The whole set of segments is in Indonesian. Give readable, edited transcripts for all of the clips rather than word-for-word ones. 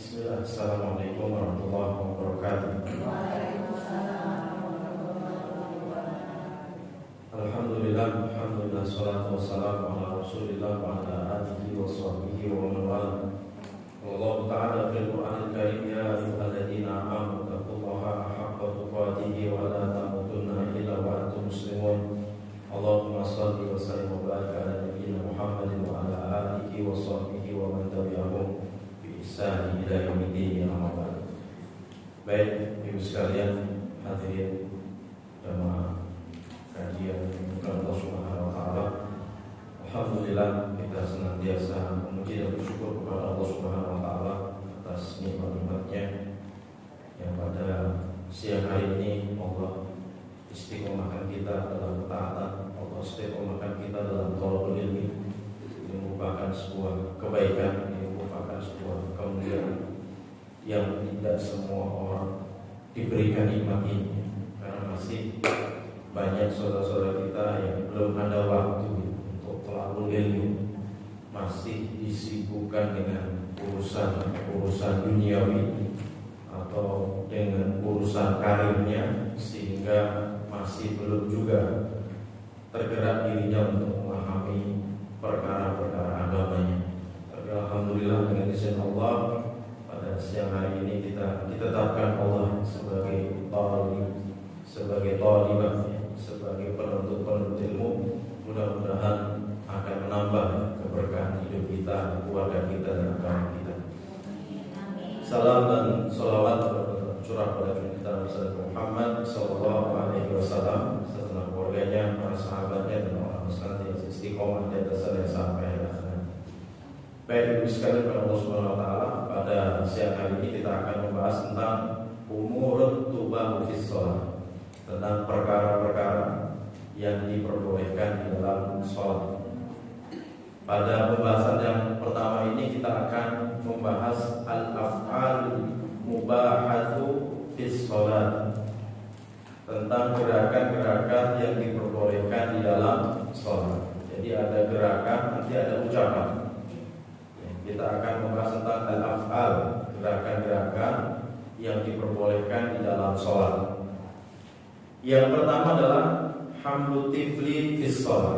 Bismillah. Assalamualaikum warahmatullahi wabarakatuh. Alhamdulillah, alhamdulillah, salatu wassalamu ala Rasulillah wa ala alihi wa sahbihi wa man wala. Allah Ta'ala fil Qur'anil Karim, ya ayyuhalladzina amanu taqullaha haqqa tuqatih wa la tamutunna illa wa antum muslimun. Allahumma shalli wa sallim wa barik ala nabiyyina Muhammadin wa ala alihi wa sahbihi wa man tabi'ahum bi ihsan ila yaumiddin. Baik, ibu sekalian, hadirin jamaah kajian Allah Subhanahu wa taala. Alhamdulillah, kita senantiasa memuji dan bersyukur kepada Allah Subhanahu wa taala atas nikmat-nikmatnya yang pada siang hari ini Allah istiqomahkan kita dalam ketaatan, Allah istiqomahkan kita dalam thalabul ilmi. Ini merupakan sebuah kebaikan, ini merupakan sebuah kemuliaan yang tidak semua orang diberikan nikmat ini, karena masih banyak saudara-saudara kita yang belum ada waktu untuk thalabul ilmi, masih disibukkan dengan urusan duniawi atau dengan urusan karirnya, sehingga masih belum juga tergerak dirinya untuk memahami perkara-perkara agamanya. Tapi alhamdulillah, dengan izin Allah, pada siang hari ini kita ditetapkan Allah sebagai talib, sebagai talibah, sebagai penuntut ilmu. Mudah-mudahan akan menambah keberkahan hidup kita, keluarga kita, dan agama kita. Salam dan salawat curah pada kita Nabi Muhammad sallallahu alaihi wasallam, serta keluarganya, para sahabatnya, dan orang Islam yang istiqomah di atas jalan sampai akhir. Baik, ibu sekalian pada Allah Subhanahu wa taala, pada siang hari ini kita akan membahas tentang umurut tubahu fis shalah, tentang perkara-perkara yang diperbolehkan di dalam sholat. Pada pembahasan yang pertama ini kita akan membahas al-af'al mubahatu fis sholat, tentang gerakan-gerakan yang diperbolehkan di dalam sholat. Jadi ada gerakan, nanti ada ucapan. Kita akan membahas tentang al-af'al, gerakan-gerakan yang diperbolehkan di dalam sholat. Yang pertama adalah hamlu tifli fis shalah,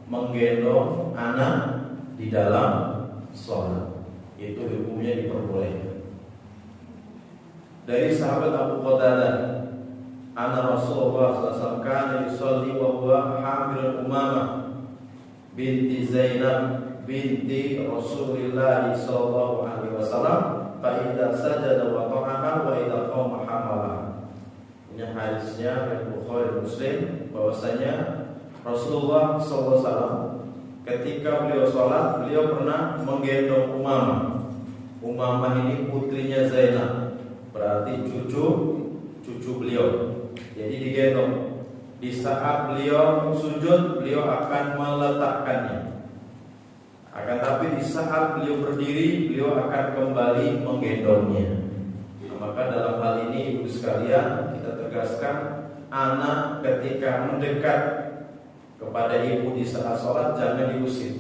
menggendong anak di dalam sholat. Itu hukumnya diperbolehkan. Dari sahabat Abu Qatadah, anna Rasulullah sallallahu alaihi wasallam kana yusalli wa huwa hamil Umamah binti Zainab binti Rasulillah sallallahu alaihi wasallam, fa idza sajada wa qara'a wa idza qama hamalah. Ini hadisnya dari Bukhari Muslim, bahwasanya Rasulullah SAW ketika beliau sholat, beliau pernah menggendong Umamah. Umamah ini putrinya Zainab, berarti cucu beliau. Jadi digendong. Di saat beliau sujud, beliau akan meletakkannya. Akan tapi di saat beliau berdiri, beliau akan kembali menggendongnya. Maka dalam hal ini ibu sekalian, kita tegaskan, anak ketika mendekat kepada ibu di saat sholat jangan diusir.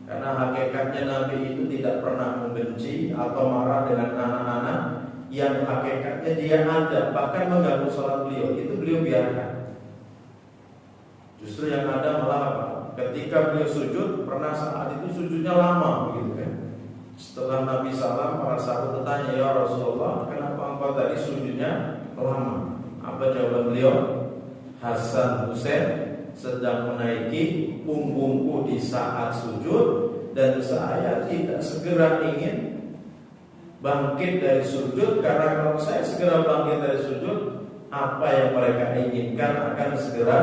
Karena hakikatnya Nabi itu tidak pernah membenci atau marah dengan anak-anak yang hakikatnya dia ada, bahkan mengganggu sholat beliau, itu beliau biarkan. Justru yang ada malah apa? Ketika beliau sujud, pernah saat itu sujudnya lama begitu kan. Setelah Nabi SAW, para sahabat bertanya, ya Rasulullah, kenapa engkau tadi sujudnya lama? Apa jawaban beliau? Hasan Husain sedang menaiki punggungku di saat sujud, dan saya tidak segera ingin bangkit dari sujud, karena kalau saya segera bangkit dari sujud, apa yang mereka inginkan akan segera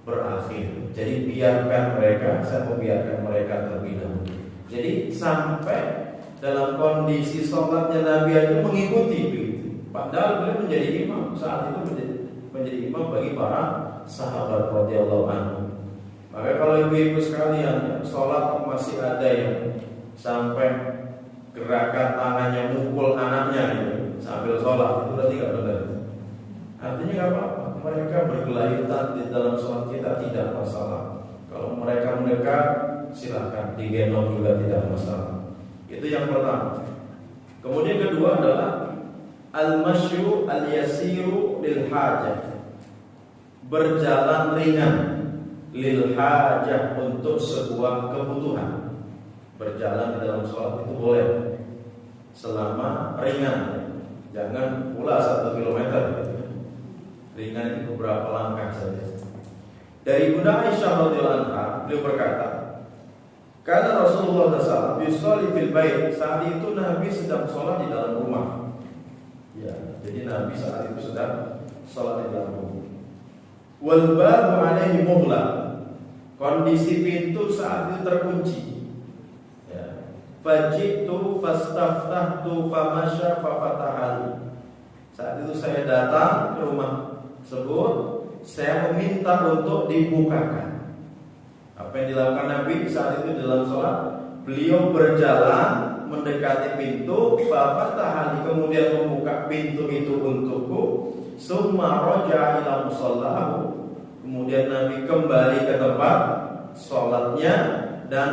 berakhir. Jadi biarkan mereka, saya membiarkan mereka terlebih dahulu. Jadi sampai dalam kondisi sholatnya Nabi aja mengikuti begitu. Padahal beliau menjadi imam, saat itu menjadi imam bagi para sahabat radhiyallahu anhu. Maka kalau ibu-ibu sekalian, sholat masih ada yang sampai gerakan tangannya mukul anaknya gitu, sambil sholat, itu berarti nggak benar. Artinya nggak apa-apa, mereka bergelayutan di dalam sholat kita tidak masalah. Kalau mereka mendekat, silakan digendong juga tidak masalah. Itu yang pertama. Kemudian kedua adalah al-masyu al-yasiru lil hajah, berjalan ringan, lil hajah, untuk sebuah kebutuhan. Berjalan di dalam sholat itu boleh selama ringan, jangan pula 1 kilometer. Ringan itu beberapa langkah saja. Dari Bunda Aisyah radhiyallahu anha, beliau berkata, karena Rasulullah SAW yusolli fil bait, saat itu Nabi sedang sholat di dalam rumah. Ya, jadi Nabi saat itu sedang sholat di dalam rumah. Wal babu alaihi mughlaq, kondisi pintu saat itu terkunci. Ya. Fajitu fastaftahtu famasya fafatahali. Saat itu saya datang ke rumah tersebut, saya meminta untuk dibukakan. Apa yang dilakukan Nabi saat itu dalam sholat? Beliau berjalan mendekati pintu, fafatahali, kemudian membuka pintu itu untukku. Summa raja'a ila musallahu, kemudian Nabi kembali ke tempat sholatnya dan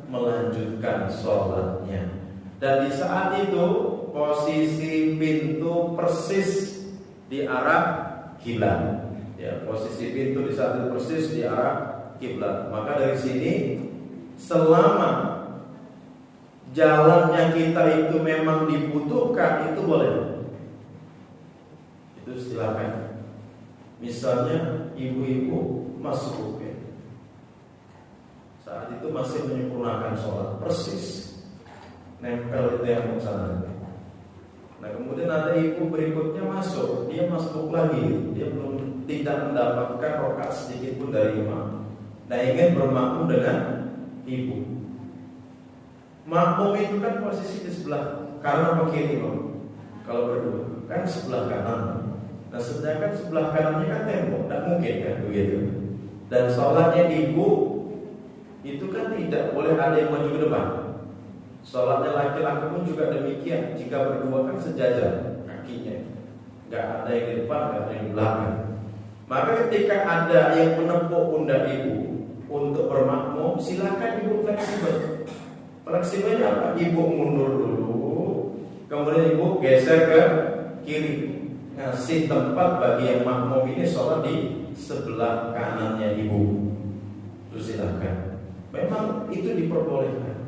melanjutkan sholatnya. Dan di saat itu posisi pintu persis di arah kiblat. Ya, posisi pintu di saat itu persis di arah kiblat. Maka dari sini, selama jalannya kita itu memang dibutuhkan, itu boleh. Itu silakan. Misalnya ibu-ibu masuk ya, saat itu masih menyempurnakan sholat, persis nempel itu yang ke sana. Nah kemudian ada ibu berikutnya masuk, dia masuk lagi, dia belum tidak mendapatkan rakaat sedikit pun dari imam. Nah ingin bermakmum dengan ibu. Makmum itu kan posisi di sebelah kanan atau kiri, kalau berdua kan sebelah kanan. Nah sedangkan sebelah kanannya kan tembok, tidak mungkin kan begitu. Dan sholatnya ibu itu kan tidak boleh ada yang maju ke depan. Sholatnya laki-laki pun juga demikian. Jika berdua kan sejajar kakinya, nggak ada yang di depan, nggak ada yang di belakang. Maka ketika ada yang menepuk pundak ibu untuk bermakmum, silakan ibu fleksibel. Fleksibelnya apa? Ibu mundur dulu, kemudian ibu geser ke kiri, ngasih tempat bagi yang makmum ini sholat di sebelah kanannya ibu. Itu silakan. Memang itu diperbolehkan.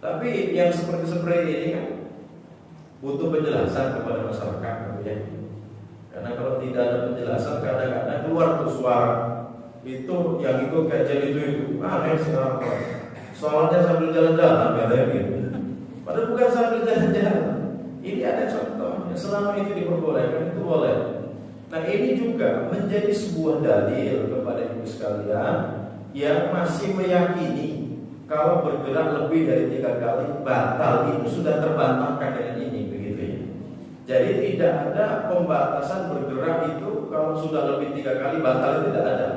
Tapi yang seperti ini kan butuh penjelasan kepada masyarakat, ya. Karena kalau tidak ada penjelasan, kadang-kadang keluar tuh suara itu yang itu kajian itu aneh sekarang. Sholatnya sambil jalan-jalan, katanya gitu. Padahal bukan sambil jalan-jalan. Ini ada contoh. Selama itu diperbolehkan, itu boleh. Nah ini juga menjadi sebuah dalil kepada ibu sekalian yang masih meyakini kalau bergerak lebih dari 3 kali batal, itu sudah terbantahkan dengan ini, begitu ya. Jadi tidak ada pembatasan bergerak itu kalau sudah lebih 3 kali batal, itu tidak ada,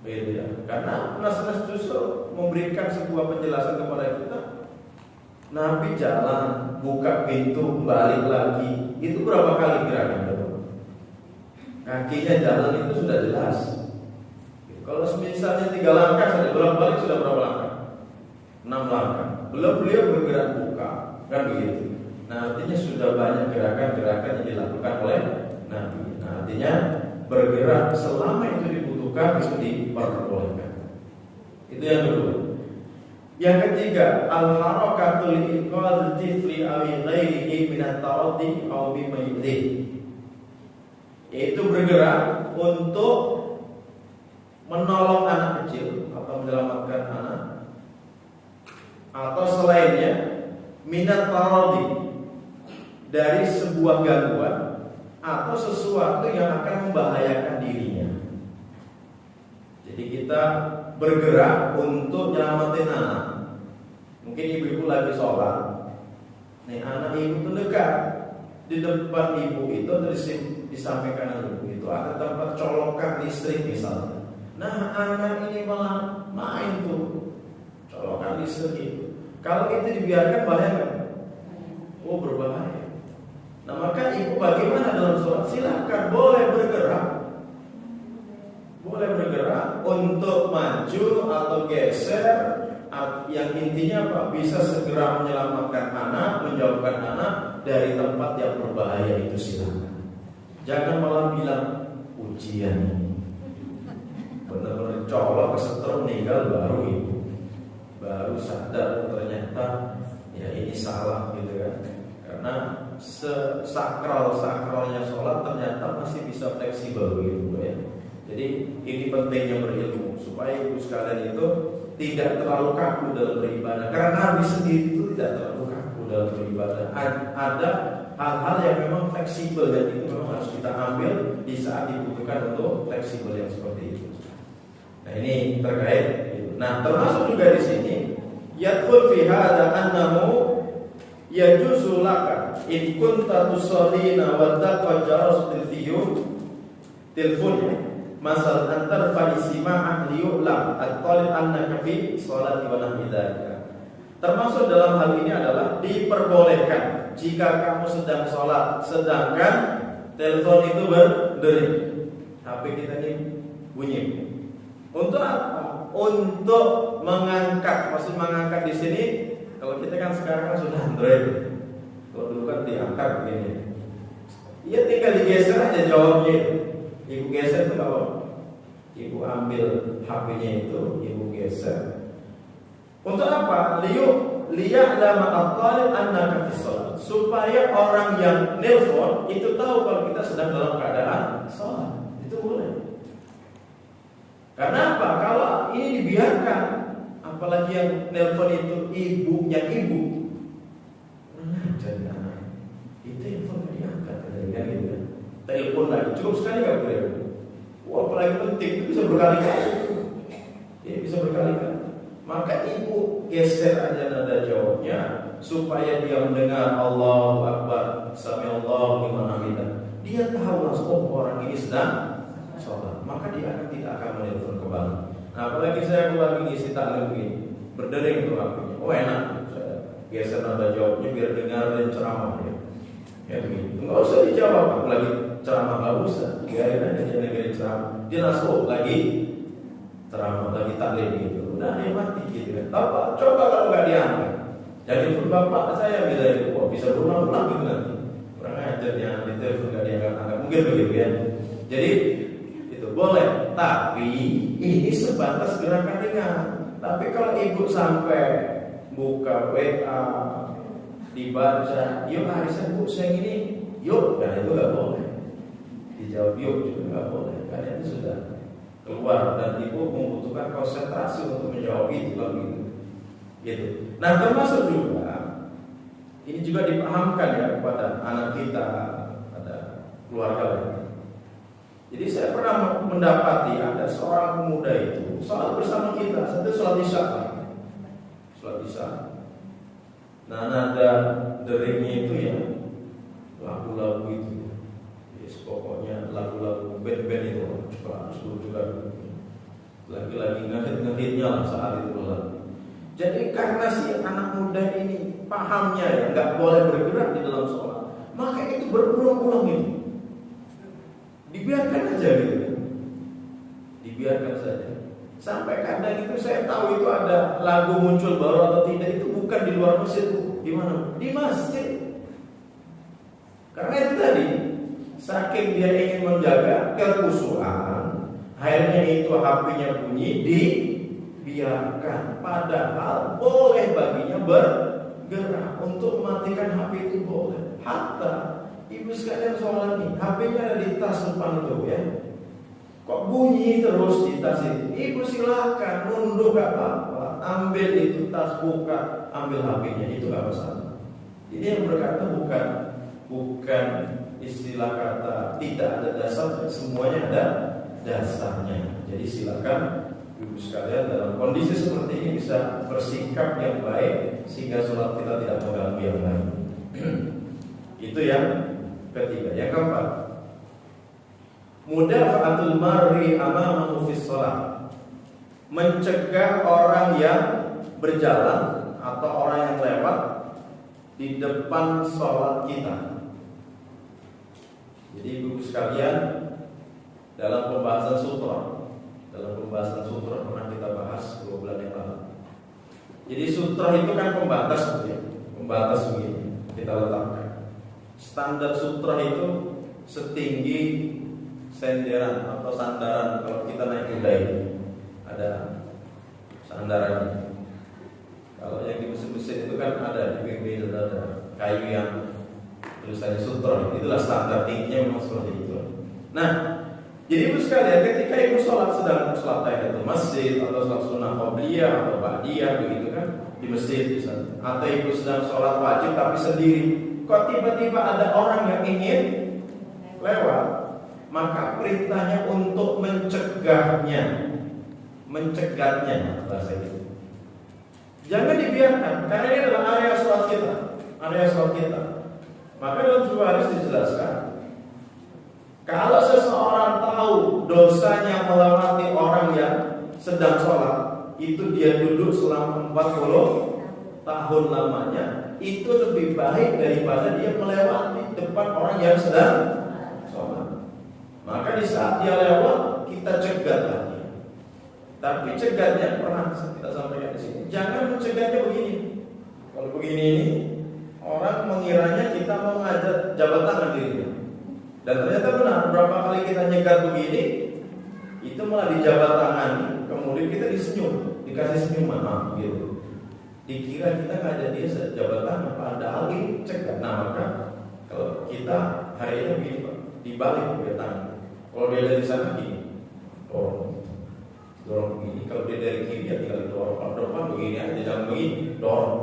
begitu ya. Karena nas-nas justru memberikan sebuah penjelasan kepada kita. Nabi jalan, buka pintu, balik lagi, itu berapa kali gerakan? Kakinya jalan itu sudah jelas. Kalau misalnya 3 langkah saja, bolak-balik sudah berapa langkah? 6 langkah. Belum beliau bergerak buka, kan begitu. Nah artinya sudah banyak gerakan-gerakan yang dilakukan oleh Nabi. Nah artinya bergerak selama itu dibutuhkan, itu diperbolehkan. Itu yang kedua. Yang ketiga, al-harakatul iqadh tifli aw ghairihi min at-tawaddi aw bima yudhi, yaitu bergerak untuk menolong anak kecil atau menyelamatkan anak atau selainnya, minat tarodi, dari sebuah gangguan atau sesuatu yang akan membahayakan dirinya. Jadi kita bergerak untuk nyelamatin anak. Mungkin ibu-ibu lagi sholat, nih anak ibu itu dekat di depan ibu itu atau di samping kanan ibu itu ada tempat colokan listrik misalnya. Nah anak ini malah main tuh colokan listrik itu. Kalau itu dibiarkan bahaya kan? Oh berbahaya. Nah maka ibu bagaimana dalam sholat? Silakan boleh bergerak, boleh bergerak untuk maju atau geser. Yang intinya apa? Bisa segera menyelamatkan anak, menjauhkan menjauhkan anak dari tempat yang berbahaya itu silakan. Jangan malah bilang ujian ini. Benar-benar colok kesetrum meninggal baru itu. Baru sadar ternyata ya ini salah gitu kan. Karena sakralnya sholat ternyata masih bisa fleksibel gitu ya. Jadi ini pentingnya berilmu supaya ibu sekalian itu tidak terlalu kaku dalam beribadah. Karena Nabi sendiri itu tidak terlalu kaku dalam beribadah. Ada hal-hal yang memang fleksibel dan itu memang harus kita ambil di saat dibutuhkan untuk fleksibel yang seperti itu. Nah ini terkait. Nah termasuk juga di sini yadkhul fi hadza annahu yajuzu laka in kunta tusallina wa taqajaras tilfun masal antar fa'isima liyu'lam at-talib annaka fi sholati wa nahwi dzalika. Termasuk dalam hal ini adalah diperbolehkan jika kamu sedang sholat sedangkan telepon itu berdering, HP kita ini bunyi. Untuk apa? Untuk mengangkat. Maksud mengangkat di sini, kalau kita kan sekarang kan sudah Android. Kalau dulu kan diangkat begini. Iya tinggal digeser aja jawabnya. Ibu geser itu apa? Ibu ambil HP-nya itu, ibu geser. Untuk apa? Liya'lama at-talib annaka fi shalah. Supaya orang yang nelpon itu tahu kalau kita sedang dalam keadaan sholat. Itu boleh. Karena apa? Kalau ini dibiarkan, apalagi yang nelpon itu ibunya ibu, jadi anak itu telepon diangkat dari kan gitu kan. Telepon lagi cukup sekali nggak boleh. Wah apalagi penting itu bisa berkali-kali. Ya bisa berkali-kali. Maka ibu geser aja nada jawabnya supaya dia mendengar Allahu Akbar, Sami'allahu liman hamidah. Dia tahu langsung orang ini sedang sholat. Maka dia tidak akan menelpon kembali. Nah apalagi saya lagi ngisi taklim begini, berdering tuh HP-nya. Oh enak, saya geser nada jawabnya biar dengar dan ceramah ya. Ya begitu. Enggak usah dijawab, apalagi ceramah enggak usah. Biarin aja dia dengerin ceramah. Dia langsung lagi ceramah, lagi taklim gitu. Udah dia mati gitu kan. Bapak, coba kalau enggak diangkat. Jadi pun bapak saya bisa berulang-ulang gitu nanti. Kurang ajar dia di telepon enggak diangkat. Mungkin begitu ya. Jadi itu boleh, tapi ini sebatas gerakan ringan. Tapi kalau ibu sampai buka WA dibaca, yuk Arisan bu saya ini, yuk, dan itu nggak boleh. Dijawab yuk juga nggak boleh, karena itu sudah keluar dan ibu membutuhkan konsentrasi untuk menjawab itu kalau gitu. Nah termasuk juga ini juga dipahamkan ya kepada anak kita, pada keluarga lain. Jadi saya pernah mendapati ada seorang pemuda itu sholat bersama kita, satu sholat isya. Sholat isya. Nah nada deringnya itu ya lagu-lagu itu. Yes, pokoknya lagu-lagu band-band itu juga lagi-lagi ngehit-ngehitnya lah saat itu lagu. Jadi karena si anak muda ini pahamnya ya nggak boleh bergerak di dalam sholat, maka itu berulang-ulang itu. Dibiarkan aja gitu. Dibiarkan saja. Sampai kadang itu saya tahu itu ada lagu muncul baru atau tidak itu bukan di luar masjid, di mana? Di masjid. Karena itu tadi saking dia ingin menjaga kekhusyuan, akhirnya itu HP-nya bunyi dibiarkan. Padahal boleh baginya bergerak untuk mematikan HP itu boleh. Hatta ibu sekalian sholat nih, HP-nya ada di tas depan itu ya. Kok bunyi terus di tas itu? Ibu silakan nunduk gak apa-apa, ambil itu tas, buka, ambil HP-nya, itu gak masalah. Ini yang berkata bukan istilah kata tidak ada dasar, semuanya ada dasarnya. Jadi silakan ibu sekalian dalam kondisi seperti ini bisa bersikap yang baik sehingga sholat kita tidak mengganggu yang lain. Itu yang ketiga. Yang keempat, mudafa'atul marri amamahu fi shalah. Mencegah orang yang berjalan atau orang yang lewat di depan sholat kita. Jadi ibu sekalian, dalam pembahasan sutra pernah kita bahas 2 bulan yang lalu. Jadi sutra itu kan pembatas gitu ya. Pembatas begini. kita letakkan. Standar sutra itu setinggi senderan atau sandaran kalau kita naik kuda ini. Ada sandarannya. Kalau yang di mesin-mesin itu kan ada di pinggir ada kayu yang tulisannya sutra. Itulah standar tingginya memang seperti itu. Nah, jadi ibu sekalian, ketika ibu sedang sholat tahiyatul masjid atau sholat sunnah qobliyah atau ba'diyah begitu kan di masjid misalnya, atau ibu sedang sholat wajib tapi sendiri, kok tiba-tiba ada orang yang ingin lewat, maka perintahnya untuk mencegahnya bahasa itu. Jangan dibiarkan, karena ini adalah area sholat kita. Maka dalam sebuah hadis dijelaskan, kalau seseorang tahu dosanya melewati orang yang sedang sholat, itu dia duduk selama 40 tahun lamanya, itu lebih baik daripada dia melewati depan orang yang sedang sholat. Maka di saat dia lewat, kita cegatlah dia. Tapi cegatnya pernah kita sampaikan di sini. Jangan mencegahnya begini. Kalau begini ini, orang mengiranya kita mau ngajak jabat tangan dirinya. Dan ternyata benar, berapa kali kita nyegat begini, itu malah dijabat tangan, kemudian kita disenyum, dikasih senyuman, gitu. Dikira kita ngajak dia jabat tangan, padahal ini cegat. Nah maka kalau kita hari ini begini Pak, dibalik dia tangan. Kalau dia dari sana gini, dorong begini. Kalau dia dari kiri ya tinggal didorong. Kalau depan begini aja, jangan begini, dorong.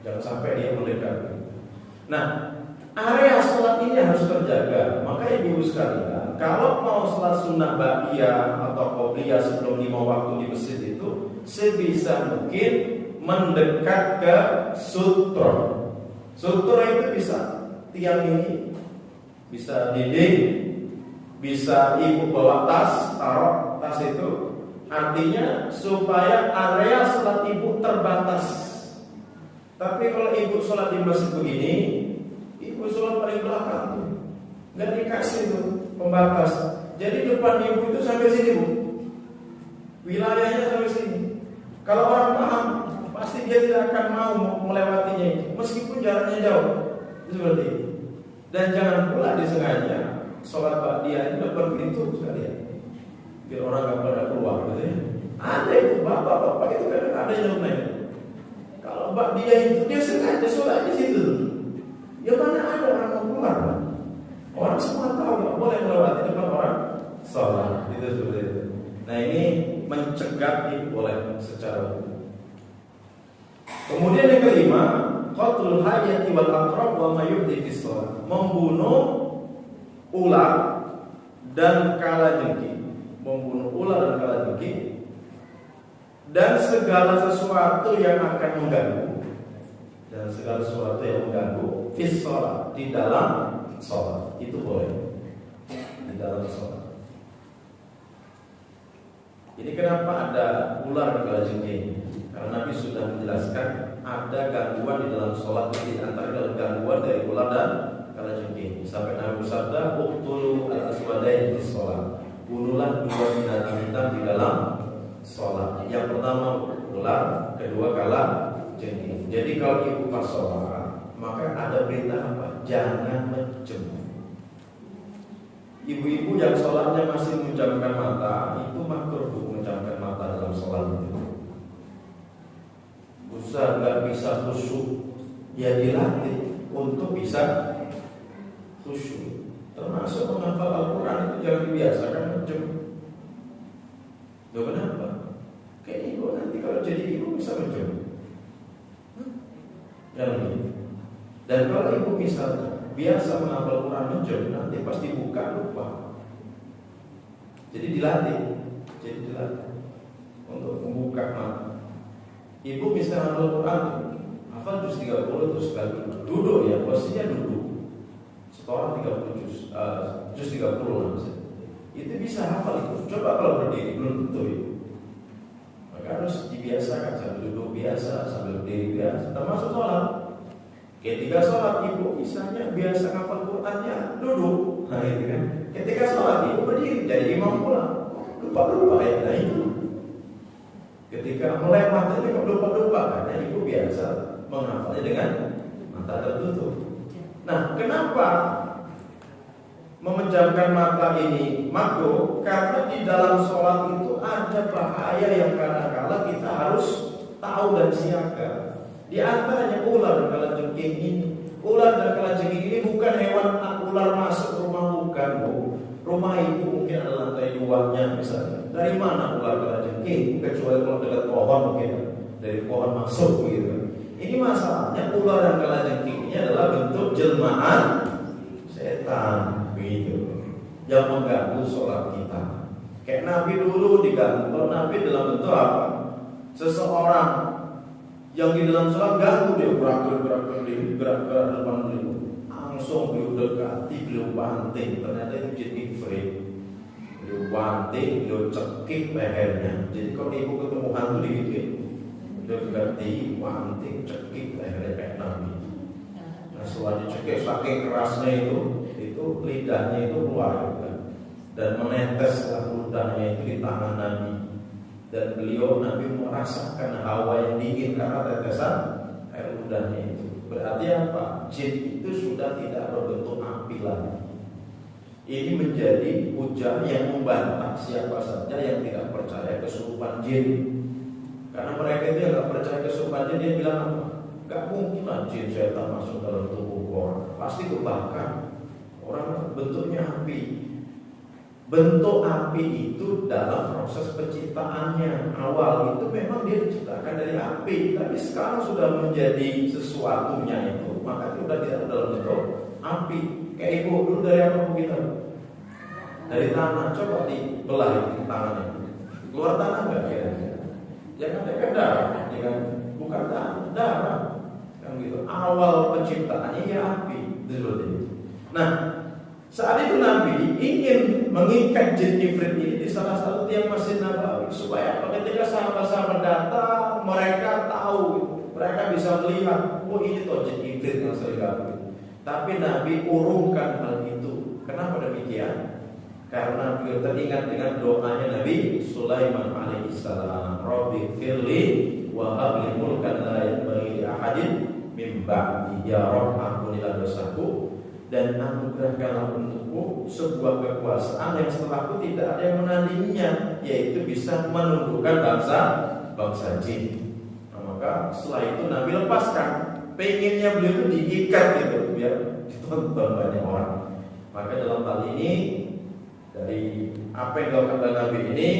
Jangan sampai dia mendekat. Nah, area sholat ini harus terjaga. Maka ibu sekalian, kalau mau sholat sunnah ba'diyah atau qobliyah sebelum 5 waktu di masjid itu, sebisa mungkin mendekat ke sutra. Sutra itu bisa tiang ini, bisa dinding, bisa ibu bawa tas, taruh tas itu. Artinya supaya area sholat ibu terbatas. Tapi kalau ibu sholat di masjid begini, ibu sholat paling belakang tuh, nggak dikasih tuh pembatas. Jadi depan ibu itu sampai sini bu, wilayahnya sampai sini. Kalau orang paham, pasti dia tidak akan mau melewatinya itu, meskipun jaraknya jauh. Itu seperti itu. Dan jangan pula disengaja sholat ba'diyah itu depan pintu sekalian, biar orang nggak pada keluar gitu ya. Ada itu bapak-bapak itu kadang ada yang namanya. Kalau ba'diyah itu dia sengaja sholat di situ. Ya mana ada orang mau keluar? Orang semua tahu nggak boleh melewati depan orang sholat. Itu seperti itu. Nah ini mencegah boleh secara umum. Kemudian yang kelima, qatlul hayati wal aqrab wa ma yu'dhi fi shalah. Membunuh ular dan kalajengking. Membunuh ular dan kalajengking dan segala sesuatu yang akan mengganggu. Dan segala sesuatu yang mengganggu fi shalah, di dalam sholat. Itu boleh di dalam sholat. Ini kenapa ada ular dan kalajengking? Karena Nabi sudah menjelaskan ada gangguan di dalam sholat. Di antara dalam gangguan dari ular dan kalajengking. Sampai Nabi bersabda, uqtulu al-aswadain di sholat. Bunuhlah dua binatang hitam di dalam sholat. Yang pertama ular, kedua kalajengking. Jadi kalau ibu pas sholat, maka ada perintah apa? Jangan menjemur. Ibu-ibu yang sholatnya masih menjamkan mata, itu makruh menjamkan mata dalam sholat itu. Usah nggak bisa khusyuk, ya dilatih untuk bisa khusyuk. Termasuk menghafal Al-Quran itu jangan dibiasakan menjemur. Loh kenapa? Kayak ibu nanti kalau jadi ibu bisa menjemur. Jangan begitu. Dan kalau ibu misalnya biasa menghafal Quran menjemur, nanti pas dibuka lupa. Jadi dilatih untuk membuka mata. Ibu bisa hafal Quran, hafal juz 30 terus sekali duduk ya, posisinya duduk. Setoran 30 juz 30 lah. Itu bisa hafal itu. Coba kalau berdiri belum tentu itu. Maka harus dibiasakan sambil duduk biasa, sambil berdiri biasa, termasuk sholat. Ketika sholat ibu misalnya biasa hafal Qurannya duduk, nah itu kan. Ketika sholat ibu berdiri, jadi imam pula lupa ya, nah itu. Ketika mulai matanya lupa karena ibu biasa menghafalnya dengan mata tertutup. Nah, kenapa memejamkan mata ini makruh? Karena di dalam sholat itu ada bahaya yang kadang-kala kita harus tahu dan siaga. Di antaranya ular dan kalajengking ini. Ular dan kalajengking ini bukan hewan ular masuk rumah, bukan, Bu. Rumah ibu mungkin ada lantai 2-nya misalnya. Dari mana ular kalajengking? Kecuali kalau dekat pohon mungkin dari pohon masuk begitu. Ini masalahnya ular dan kalajengking ini adalah bentuk jelmaan setan begitu, yang mengganggu sholat kita. Kayak Nabi dulu diganggu. Kalau Nabi dalam bentuk apa? Seseorang yang di dalam sholat ganggu dia, gerak-gerak depan beliau, langsung beliau dekati, beliau banting. Ternyata itu jin ifrit. Beliau banting, beliau cekik lehernya. Jadi kalau ibu ketemu hantu digituin, beliau ganti, banting, cekik lehernya kayak Nabi. Nah, setelah dicekik saking kerasnya itu lidahnya itu keluar dan menetes ludahnya itu di tangan Nabi. Dan beliau, Nabi merasakan hawa yang dingin karena tetesan air ludahnya itu. Berarti apa? Jin itu sudah tidak berbentuk api lagi. Ini menjadi hujah yang membantah siapa saja yang tidak percaya kesurupan jin. Karena mereka itu yang tidak percaya kesurupan jin, dia bilang apa? Gak mungkin lah jin setan masuk dalam tubuh orang, pasti kebakar. Orang bentuknya api. Bentuk api itu dalam proses penciptaannya awal itu memang dia diciptakan dari api, tapi sekarang sudah menjadi sesuatunya itu, maka itu sudah tidak dalam bentuk api. Kayak ibu dulu dari apa kita? Dari tanah. Coba dibelah itu tangannya, keluar tanah nggak kira-kira? Jangan kan darah, jangan bukan darah, kan gitu. Awal penciptaannya ya api dulu. Nah, saat itu Nabi ingin mengikat jin ifrit ini di salah satu tiang Masjid Nabawi supaya ketika sahabat-sahabat datang mereka tahu, mereka bisa melihat, oh ini toh jin ifrit yang sering ganggu. Tapi Nabi urungkan hal itu. Kenapa demikian? Karena beliau teringat dengan doanya Nabi Sulaiman alaihissalam, Rabbi firli wa habli mulkan la yanbaghi li ahadin min ba'di, ya Rabb ampunilah dosaku dan anugerahkanlah untukku sebuah kekuasaan yang setelahku tidak ada yang menandinginya, yaitu bisa menundukkan bangsa jin. Nah, maka setelah itu Nabi lepaskan, pengennya beliau itu diikat gitu biar ditonton banyak orang. Maka dalam hal ini dari apa yang dilakukan Nabi ini,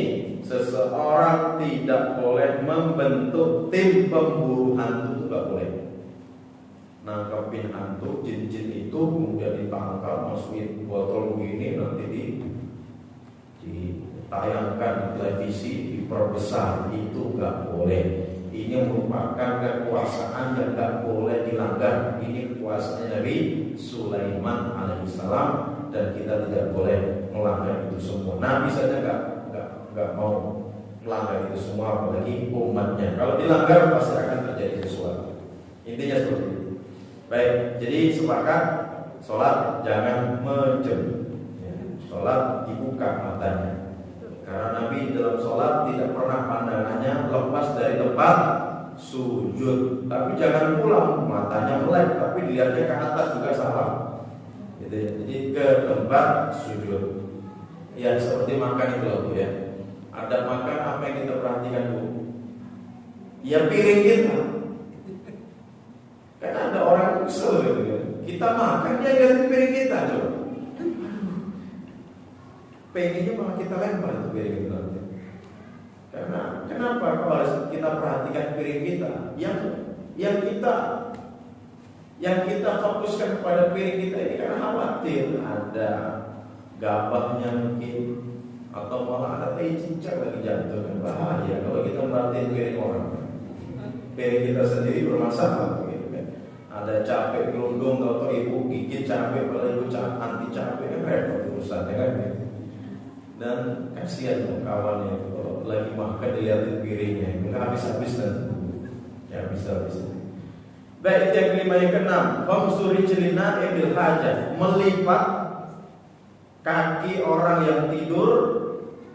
seseorang tidak boleh membentuk tim pemburu hantu, itu tidak boleh. Nangkepin hantu jin-jin itu kemudian ditangkap, masukin botol begini, nanti ditayangkan di televisi, diperbesar, itu nggak boleh. Ini merupakan kekuasaan yang nggak boleh dilanggar. Ini kekuasaan Nabi Sulaiman alaihissalam dan kita tidak boleh melanggar itu semua. Nabi saja nggak mau melanggar itu semua, apalagi umatnya. Kalau dilanggar pasti akan terjadi sesuatu. Intinya seperti itu. Baik, jadi sepakat sholat jangan menjem, ya, sholat dibuka matanya. Karena Nabi dalam sholat tidak pernah pandangannya lepas dari tempat sujud. Tapi jangan pulang matanya melek, tapi dilihatnya ke atas juga salah. Jadi ke tempat sujud. Ya seperti makan itu loh, ya. Ada makan apa yang kita perhatikan dulu? Ya piring kita. Karena ada orang kesel gitu kan. Kita makan dia lihat piring kita coba. Pengennya malah kita lempar itu piring kita. Karena kenapa kalau harus kita perhatikan piring kita? Yang kita fokuskan kepada piring kita ini karena khawatir ada gabahnya mungkin, atau malah ada tai cicak lagi jatuh, kan bahaya kalau kita merhatiin piring orang. Piring kita sendiri bermasalah. Ada capek gelundung atau ibu gigit capek, kalau ibu anti capek kan repot urusannya kan. Dan kasihan tuh kawannya itu kalau lagi makan dilihatin piringnya, nggak habis-habis dan ya habis-habis. Baik, yang kelima, yang keenam, famsuri celina bil hajah, melipat kaki orang yang tidur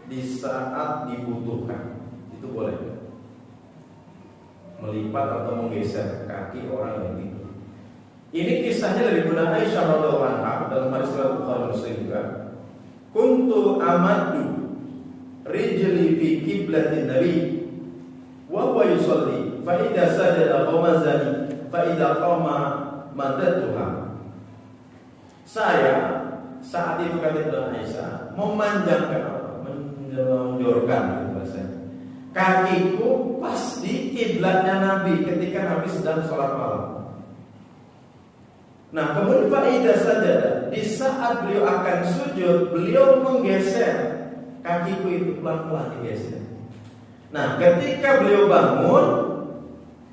di saat dibutuhkan, itu boleh. Melipat atau menggeser kaki orang yang tidur. Ini kisahnya dari Bunda Aisyah radhiyallahu anha dalam hadis riwayat Bukhari Muslim juga. Kuntu amaddu rijli fi qiblatin nabi wa huwa yusalli fa idza sajada ghamazani fa idza qama madatuha. Saya saat itu kata Bunda Aisyah memanjangkan, menjorkan bahasanya, kakiku pas di kiblatnya Nabi ketika Nabi sedang sholat malam. Nah, kemudian faidah saja di saat beliau akan sujud, beliau menggeser kakiku itu pelan-pelan digeser. Nah, ketika beliau bangun,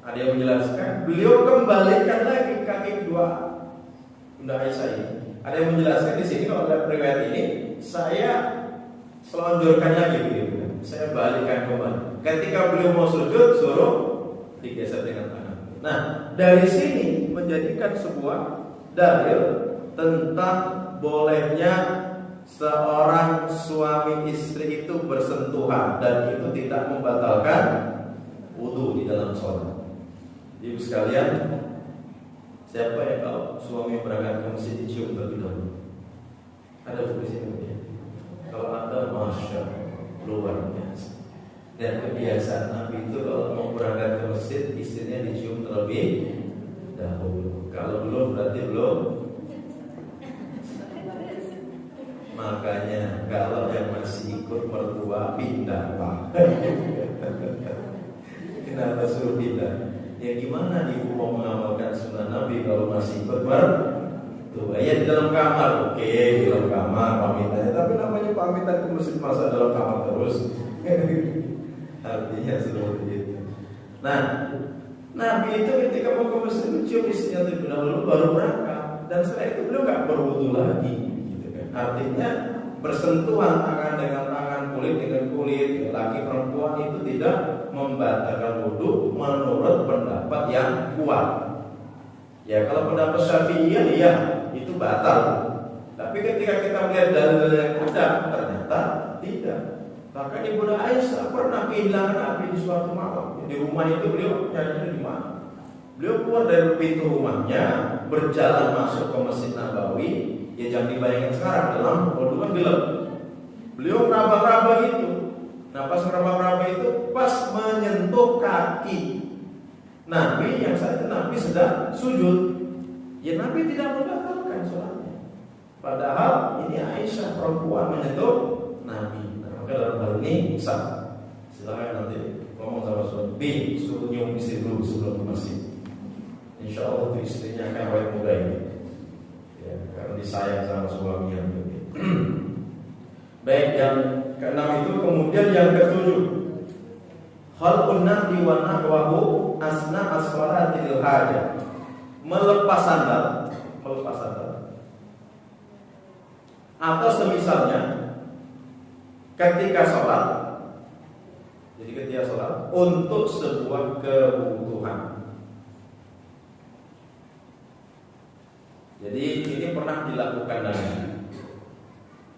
ada yang menjelaskan, beliau kembalikan lagi kaki kedua Bunda Aisyah ini. Ada yang menjelaskan di sini kalau dalam riwayat ini, saya selonjorkan lagi beliau. Saya balikkan kembali. Ketika beliau mau sujud, suruh digeser dengan tangan. Nah, dari sini menjadikan sebuah dalil tentang bolehnya seorang suami istri itu bersentuhan dan itu tidak membatalkan wudu di dalam sholat. Ibu sekalian, siapa yang kalau suami berangkat ke masjid dicium terlebih dahulu? Ada di sini. Kalau ada, masya Allah, luar biasa. Dan kebiasaan Nabi itu kalau mau berangkat ke masjid, istrinya dicium terlebih dahulu. Kalau belum berarti belum. Makanya kalau yang masih ikut mertua pindah Pak. Kenapa suruh pindah? Ya gimana ibu mau mengamalkan sunnah Nabi kalau masih ikut mertua? Ya di dalam kamar, oke, di dalam kamar pamitannya. Tapi namanya pamitan ke masjid masa dalam kamar terus. Artinya seperti itu. Nah, Nabi itu ketika mau ke masjid mencium istrinya terlebih dahulu baru berangkat, dan setelah itu beliau nggak berwudu lagi, gitu kan? Artinya bersentuhan tangan dengan tangan, kulit dengan kulit, laki perempuan itu tidak membatalkan wudu menurut pendapat yang kuat. Ya kalau pendapat Syafi'iyah ya itu batal. Tapi ketika kita melihat dalil yang kuat ternyata tidak. Bahkan Bunda Aisyah pernah kehilangan Nabi di suatu malam. Di rumah itu beliau nyari di mana? Beliau keluar dari pintu rumahnya, berjalan masuk ke Masjid Nabawi. Ya jangan dibayangkan sekarang dalam kan gelap. Beliau meraba-raba itu. Nah pas meraba-raba itu pas menyentuh kaki Nabi yang saat itu Nabi sedang sujud. Ya Nabi tidak membatalkan sholatnya. Padahal ini Aisyah perempuan menyentuh Nabi. Maka dalam hal ini sah. Silakan nanti ngomong sama suami, suruh nyium istri dulu sebelum ke masjid. Insya Allah itu istrinya akan awet muda ini. Ya, karena disayang sama suaminya. Baik, yang keenam itu, kemudian yang ketujuh, khalqun nahdi wa nahwahu asna as-shalatil hajah. Melepas sandal atau semisalnya ketika sholat. Jadi ketika sholat untuk sebuah kebutuhan. Jadi ini pernah dilakukan Nabi.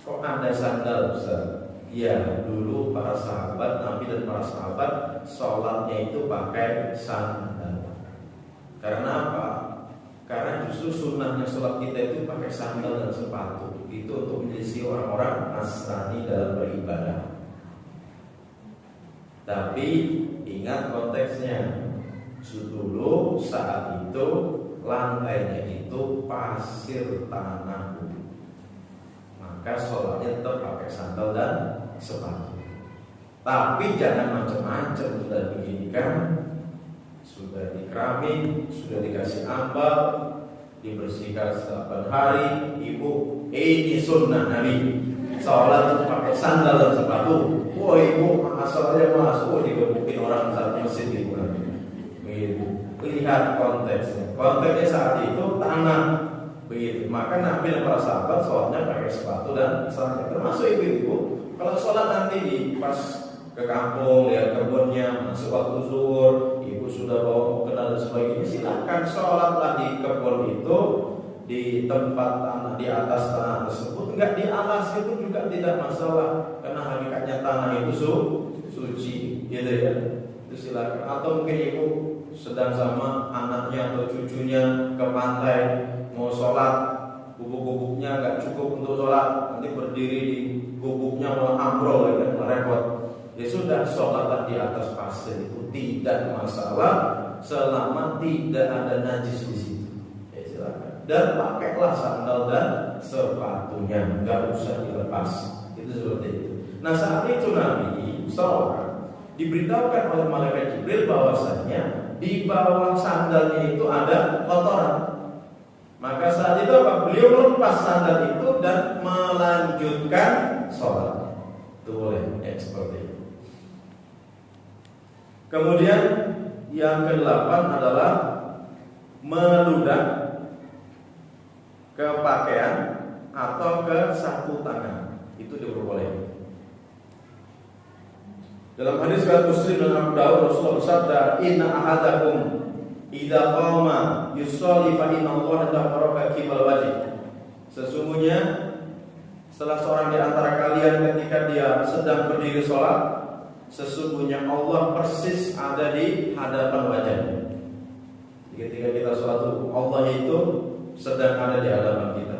Kok ada sandal besar? Ya dulu para sahabat Nabi dan para sahabat sholatnya itu pakai sandal. Karena apa? Karena justru sunnahnya sholat kita itu pakai sandal dan sepatu. Itu untuk menyelisih orang-orang Nasrani dalam beribadah. Tapi ingat konteksnya. Dulu saat itu lantainya itu pasir tanah. Maka sholatnya tetap pakai sandal dan sepatu. Tapi jangan macam-macam. Sudah begini kan, sudah dikeramik, sudah dikasih ambal, dibersihkan setiap hari. Ibu, ini sunnah Nabi. Sholat pakai sandal dan sepatu. Wah ibu, asalnya masuk digebukin orang saat masjid di bulan. Begitu. Lihat konteksnya. Konteksnya saat itu tanah. Begitu. Maka Nabi dan para sahabat sholatnya pakai sepatu dan sandal. Termasuk ibu-ibu, kalau sholat nanti di pas ke kampung, lihat kebunnya, masuk waktu zuhur, ibu sudah bawa mukena dan sebagainya, silakan sholatlah di kebun itu, di tempat tanah, di atas tanah tersebut. Enggak di alas itu juga tidak masalah, karena hakikatnya tanah itu suci, gitu ya. Itu silakan. Atau mungkin ibu sedang sama anaknya atau cucunya ke pantai mau sholat, gubuk-gubuknya nggak cukup untuk sholat, nanti berdiri di gubuknya malah ambrol, ya kan, repot. Ya sudah, sholatlah di atas pasir itu tidak masalah selama tidak ada najis di situ. Ya silakan. Dan pakailah sandal dan sepatunya, nggak usah dilepas. Itu seperti itu. Nah saat itu Nabi SAW diberitahukan oleh malaikat Jibril bahwasanya di bawah sandalnya itu ada kotoran. Maka saat itu beliau melepas sandal itu dan melanjutkan sholat. Itu boleh, ya seperti itu. Kemudian yang ke-8 adalah meludah ke pakaian atau ke sapu tangan. Itu diperbolehkan. Dalam hadis riwayat Muslim dan Abu Dawud, Rasulullah bersabda, "Inna ahadakum idza qama yusolli fa inna Allah tabaraka qibal wajh." Sesungguhnya setelah seorang di antara kalian ketika dia sedang berdiri sholat, sesungguhnya Allah persis ada di hadapan wajahnya. Ketika kita sholat, Allah itu sedang ada di hadapan kita.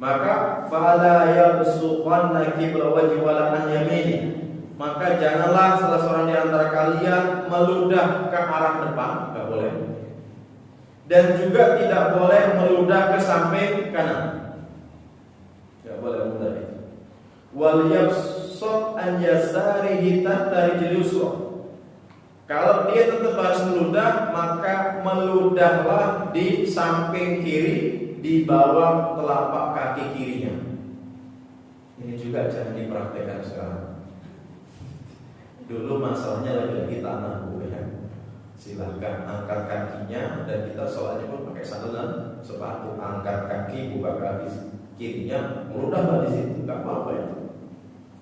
Maka fala yabsuqanna qibla wajhi wala an yamini. Maka janganlah salah seorang di antara kalian meludah ke arah depan, enggak boleh. Dan juga tidak boleh meludah ke samping kanan. Enggak boleh meludah itu. Wal yabsuq an yasarihi tahta rijli yusra. Kalau dia tetap harus meludah, maka meludahlah di samping kiri, di bawah telapak kaki kirinya. Ini juga jangan dipraktekkan sekarang. Dulu masalahnya lagi tanah, ya. Silahkan angkat kakinya dan kita sholatnya pun pakai sandal dan sepatu. Angkat kaki, buka kaki kirinya, meludahlah di situ, nggak apa-apa itu.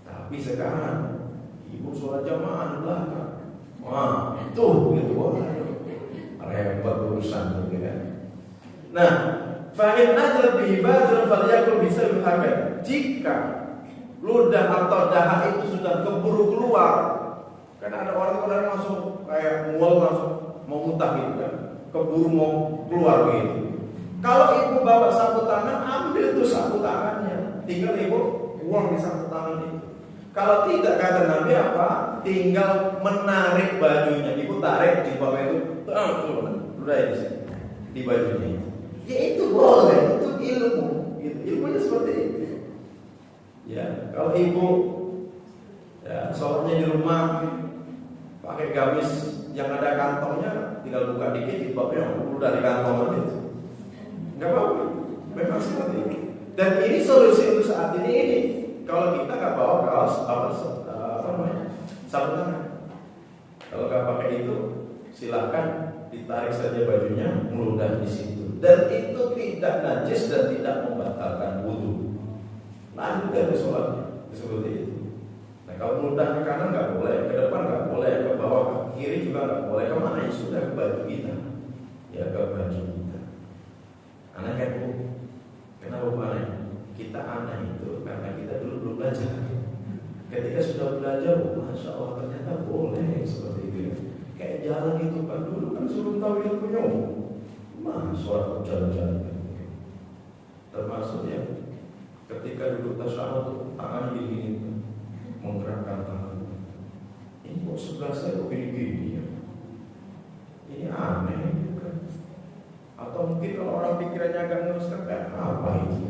Tapi sekarang ibu sholat jamaah di belakang, wah itu gitu, repot urusan gitu kan. Nah, fa'in ajal bihibazul falyakul bisa yuhakan. Jika ludah atau dahak itu sudah keburu keluar, karena ada orang kadang langsung kayak mual, langsung mau muntah gitu kan, keburu mau keluar gitu. Kalau ibu bawa sapu tangan, ambil tuh sapu tangannya, tinggal ibu buang di sapu tangan itu. Kalau tidak, kata Nabi apa? Tinggal menarik bajunya, ibu tarik di bawah itu, udah di sini, di bajunya itu. Ya itu boleh, itu ilmu, gitu. Ilmunya seperti itu. Ya, kalau ibu ya sholatnya di rumah pakai gamis yang ada kantongnya, tinggal buka dikit di bawahnya udah di kantong itu, nggak apa-apa, memang seperti itu. Dan ini solusi untuk saat ini. Kalau kita nggak bawa kaos apa namanya sapu tangan, kalau nggak pakai itu, silahkan ditarik saja bajunya, meludah di situ. Dan itu tidak najis dan tidak membatalkan wudu. Lanjut dari sholatnya seperti itu. Nah kalau meludah ke kanan nggak boleh, ke depan nggak boleh, ke bawah ke kiri juga nggak boleh. Kemana ya sudah, ke baju kita, ya ke baju kita. Aneh kan bu? Kenapa aneh? Kita aneh itu karena kita dulu belum belajar. Ketika sudah belajar, masya Allah ternyata boleh seperti itu. Kayak jalan itu kan dulu kan suruh tahu ilmunya, suatu jalan-jalan. Termasuk ya ketika duduk tasyahud, tangan gini, menggerakkan tangan. Ini kok sebelah saya kok gini-gini ya? Ini aneh kan? Atau mungkin kalau orang pikirannya agak ngeruskan, kayak apa itu?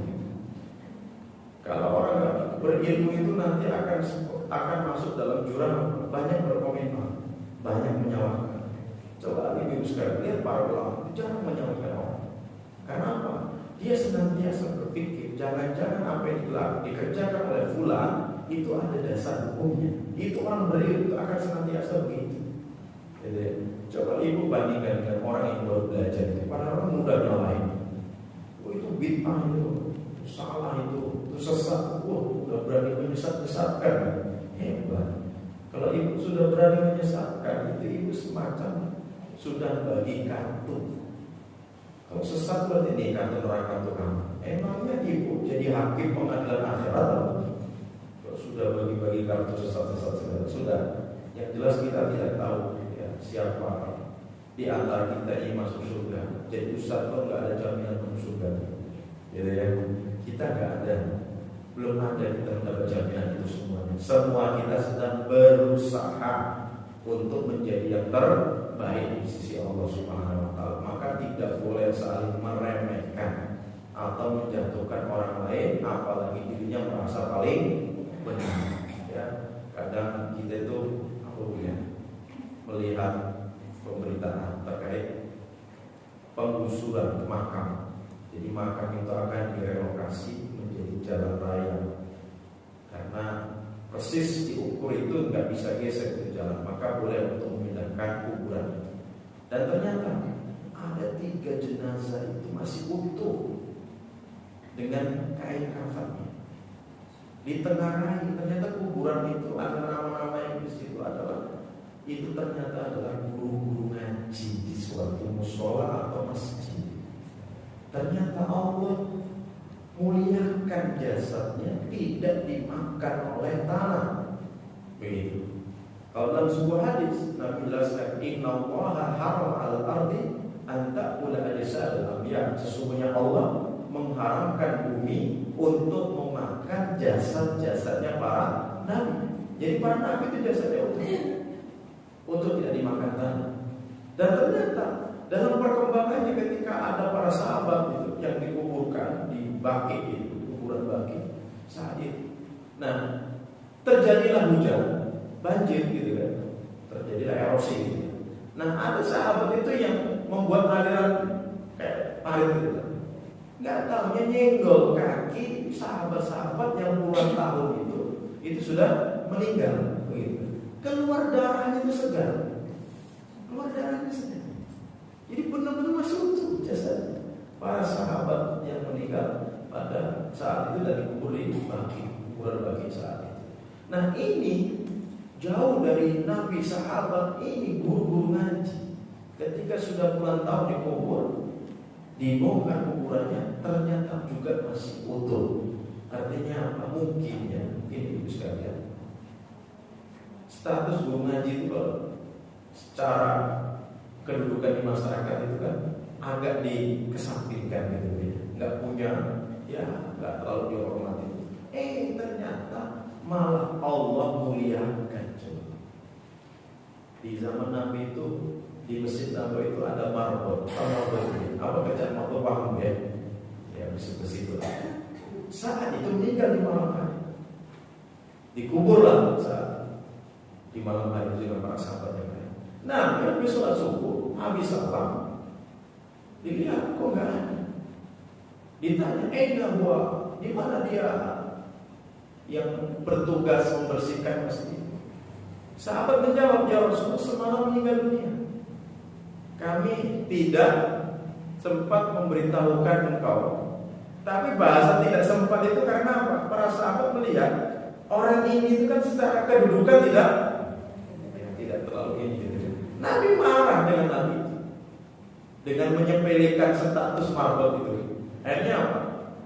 Kalau orang berilmu itu nanti akan masuk dalam jurang banyak berkomentar, banyak menyalahkan. Coba ibu sekalian lihat para ulama jarang menyalahkan orang. Karena apa? Dia senantiasa berpikir jangan-jangan apa yang dikerjakan oleh fulan itu ada dasar hukumnya. Itu orang berilmu itu akan senantiasa begitu. Jadi, coba ibu bandingkan dengan orang yang baru belajar. Para orang mudah nyalahin. Oh itu bid'ah itu, salah itu sesat. Udah berani menyesatkan. Hebat. Kalau ibu sudah berani menyesatkan, itu ibu semacam sudah bagi kartu. Kalau sesat berarti ini kartu neraka itu kamu. Emangnya ibu jadi hakim pengadilan akhirat? Kalau sudah bagi-bagi kartu sesat sudah. Yang jelas kita tidak tahu ya, siapa di antara kita ini masuk surga. Jadi ustaz kok nggak ada jaminan masuk surga, gitu ya? Kita nggak ada, belum ada kita mendapat jaminan itu semuanya. Semua kita sedang berusaha untuk menjadi yang terbaik di sisi Allah Subhanahu Wa Taala. Maka tidak boleh saling meremehkan atau menjatuhkan orang lain, apalagi dirinya merasa paling benar. Ya, kadang kita itu melihat pemberitaan terkait penggusuran makam. Jadi makam itu akan direlokasi menjadi jalan raya karena persis diukur itu nggak bisa gesek ke jalan, maka boleh untuk memindahkan kuburan. Dan ternyata ada 3 jenazah itu masih utuh dengan kain kafannya. Ditengarai ternyata kuburan itu ada nama-nama yang di situ itu ternyata adalah guru-guru ngaji di suatu musola atau masjid. Ternyata Allah muliakan jasadnya, tidak dimakan oleh tanah. Begitu. Kalau dalam sebuah hadis Nabi jelaskan, innallaha harrama 'alal ardi an ta'kula ajsadal anbiya. Sesungguhnya Allah mengharamkan bumi untuk memakan jasad-jasadnya para nabi. Jadi para nabi itu jasadnya untuk tidak dimakan tanah. Dan ternyata dalam perkembangannya ketika ada para sahabat itu yang dikuburkan di Baqi itu, kuburan Baqi saat itu. Nah, terjadilah hujan, banjir gitu kan. Terjadilah erosi gitu. Nah, ada sahabat itu yang membuat aliran kayak parit gitu kan. Enggak tahunya nyenggol kaki sahabat-sahabat yang puluhan tahun itu sudah meninggal begitu. Keluar darahnya itu segar. Keluar darahnya segar. Jadi benar-benar masih utuh jasad para sahabat yang meninggal pada saat itu dan dikubur di Baqi, kuburan Baqi saat itu. Nah, ini jauh dari nabi, sahabat, ini guru-guru ngaji. Ketika sudah puluhan tahun dikubur, dibongkar kuburannya, ternyata juga masih utuh. Artinya apa? Mungkin ibu sekalian, status guru ngaji itu kalau secara kedudukan di masyarakat itu kan agak dikesampingkan gitu ya, nggak punya, ya nggak terlalu dihormati. Ternyata malah Allah muliakan. Di zaman Nabi itu di Masjid Nabawi itu ada marbot. Apa kaca marbot paham ya? Ya besi itu. Saat itu meninggal di malam hari, dikuburlah saat di malam hari itu dengan para sahabat yang lain. Nah, habis sholat subuh, habis salam, dilihat kok nggak ada. Ditanya, huwa, di mana dia yang bertugas membersihkan masjid? Sahabat menjawab, ya Rasulullah, semalam meninggal dunia. Kami tidak sempat memberitahukan engkau. Tapi bahasa tidak sempat itu karena apa? Para sahabat melihat orang ini itu kan secara kedudukan tidak terlalu ini. Nabi marah dengan Nabi dengan menyepelekan status marbot itu. Akhirnya apa?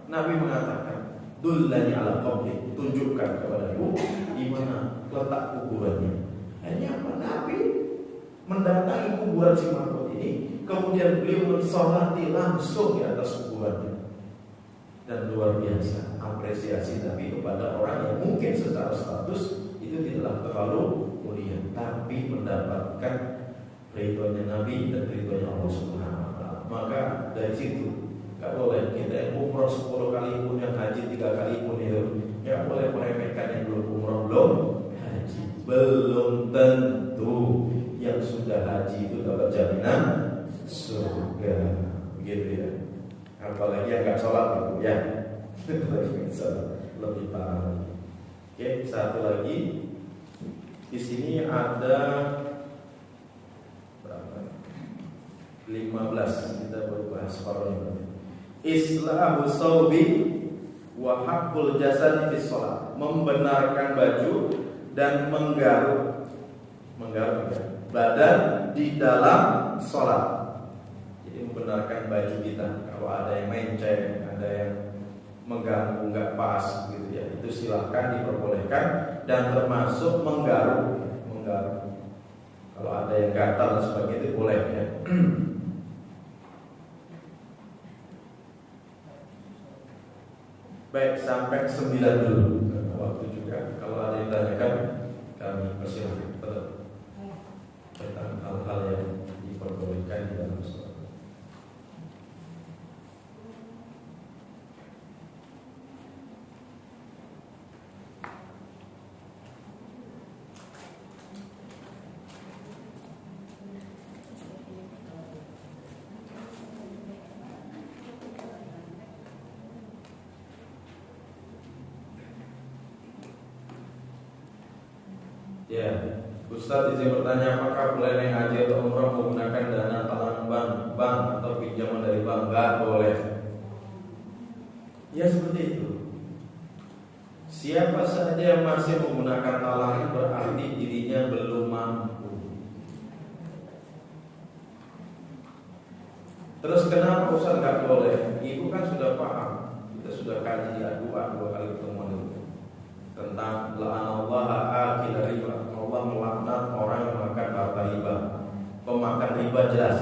Nabi mengatakan, dullani ala qabri, tunjukkan kepadaku di mana letak kuburannya. Akhirnya apa? Nabi mendatangi kuburan si marbot ini, kemudian beliau mensolati langsung di atas kuburannya. Dan luar biasa apresiasi Nabi kepada orang yang mungkin secara status itu tidaklah terlalu mulia, tapi mendapatkan ridhonya Nabi dan ridhonya Allah Subhanahu Wa Taala. Maka dari situ nggak boleh kita yang umroh 10 kali pun, yang haji 3 kali pun itu nggak boleh meremehkan yang belum umroh belum haji. Belum tentu yang sudah haji itu dapat jaminan surga, begitu ya. Apalagi yang nggak sholat itu ya, lebih parah. Oke, satu lagi di sini ada berapa? 15. Kita baru bahas separuhnya. Islahu saubi wa haqqul jasad fi shalah, membenarkan baju dan menggaruk badan di dalam sholat. Jadi membenarkan baju kita. Kalau ada yang menceng, ada yang mengganggu, nggak pas gitu ya, itu silahkan diperbolehkan, dan termasuk menggaruk. Kalau ada yang gatal dan sebagainya itu boleh ya. Baik, sampai 9 dulu. Waktu juga kalau ada yang ditanyakan kami persilahkan. Betul. Tentang hal-hal yang diperbolehkan di dalam sholat. Ya, Ustaz izin bertanya, apakah boleh naik haji atau umrah menggunakan dana talangan bank atau pinjaman dari bank? Enggak boleh. Ya seperti itu. Siapa saja yang masih menggunakan talangan berarti dirinya belum mampu. Terus kenapa Ustaz enggak boleh? Ibu kan sudah paham. Kita sudah kaji dua kali pertemuan itu tentang la'anallaha akil riba. Allah melaknat orang yang makan harta riba. Pemakan riba jelas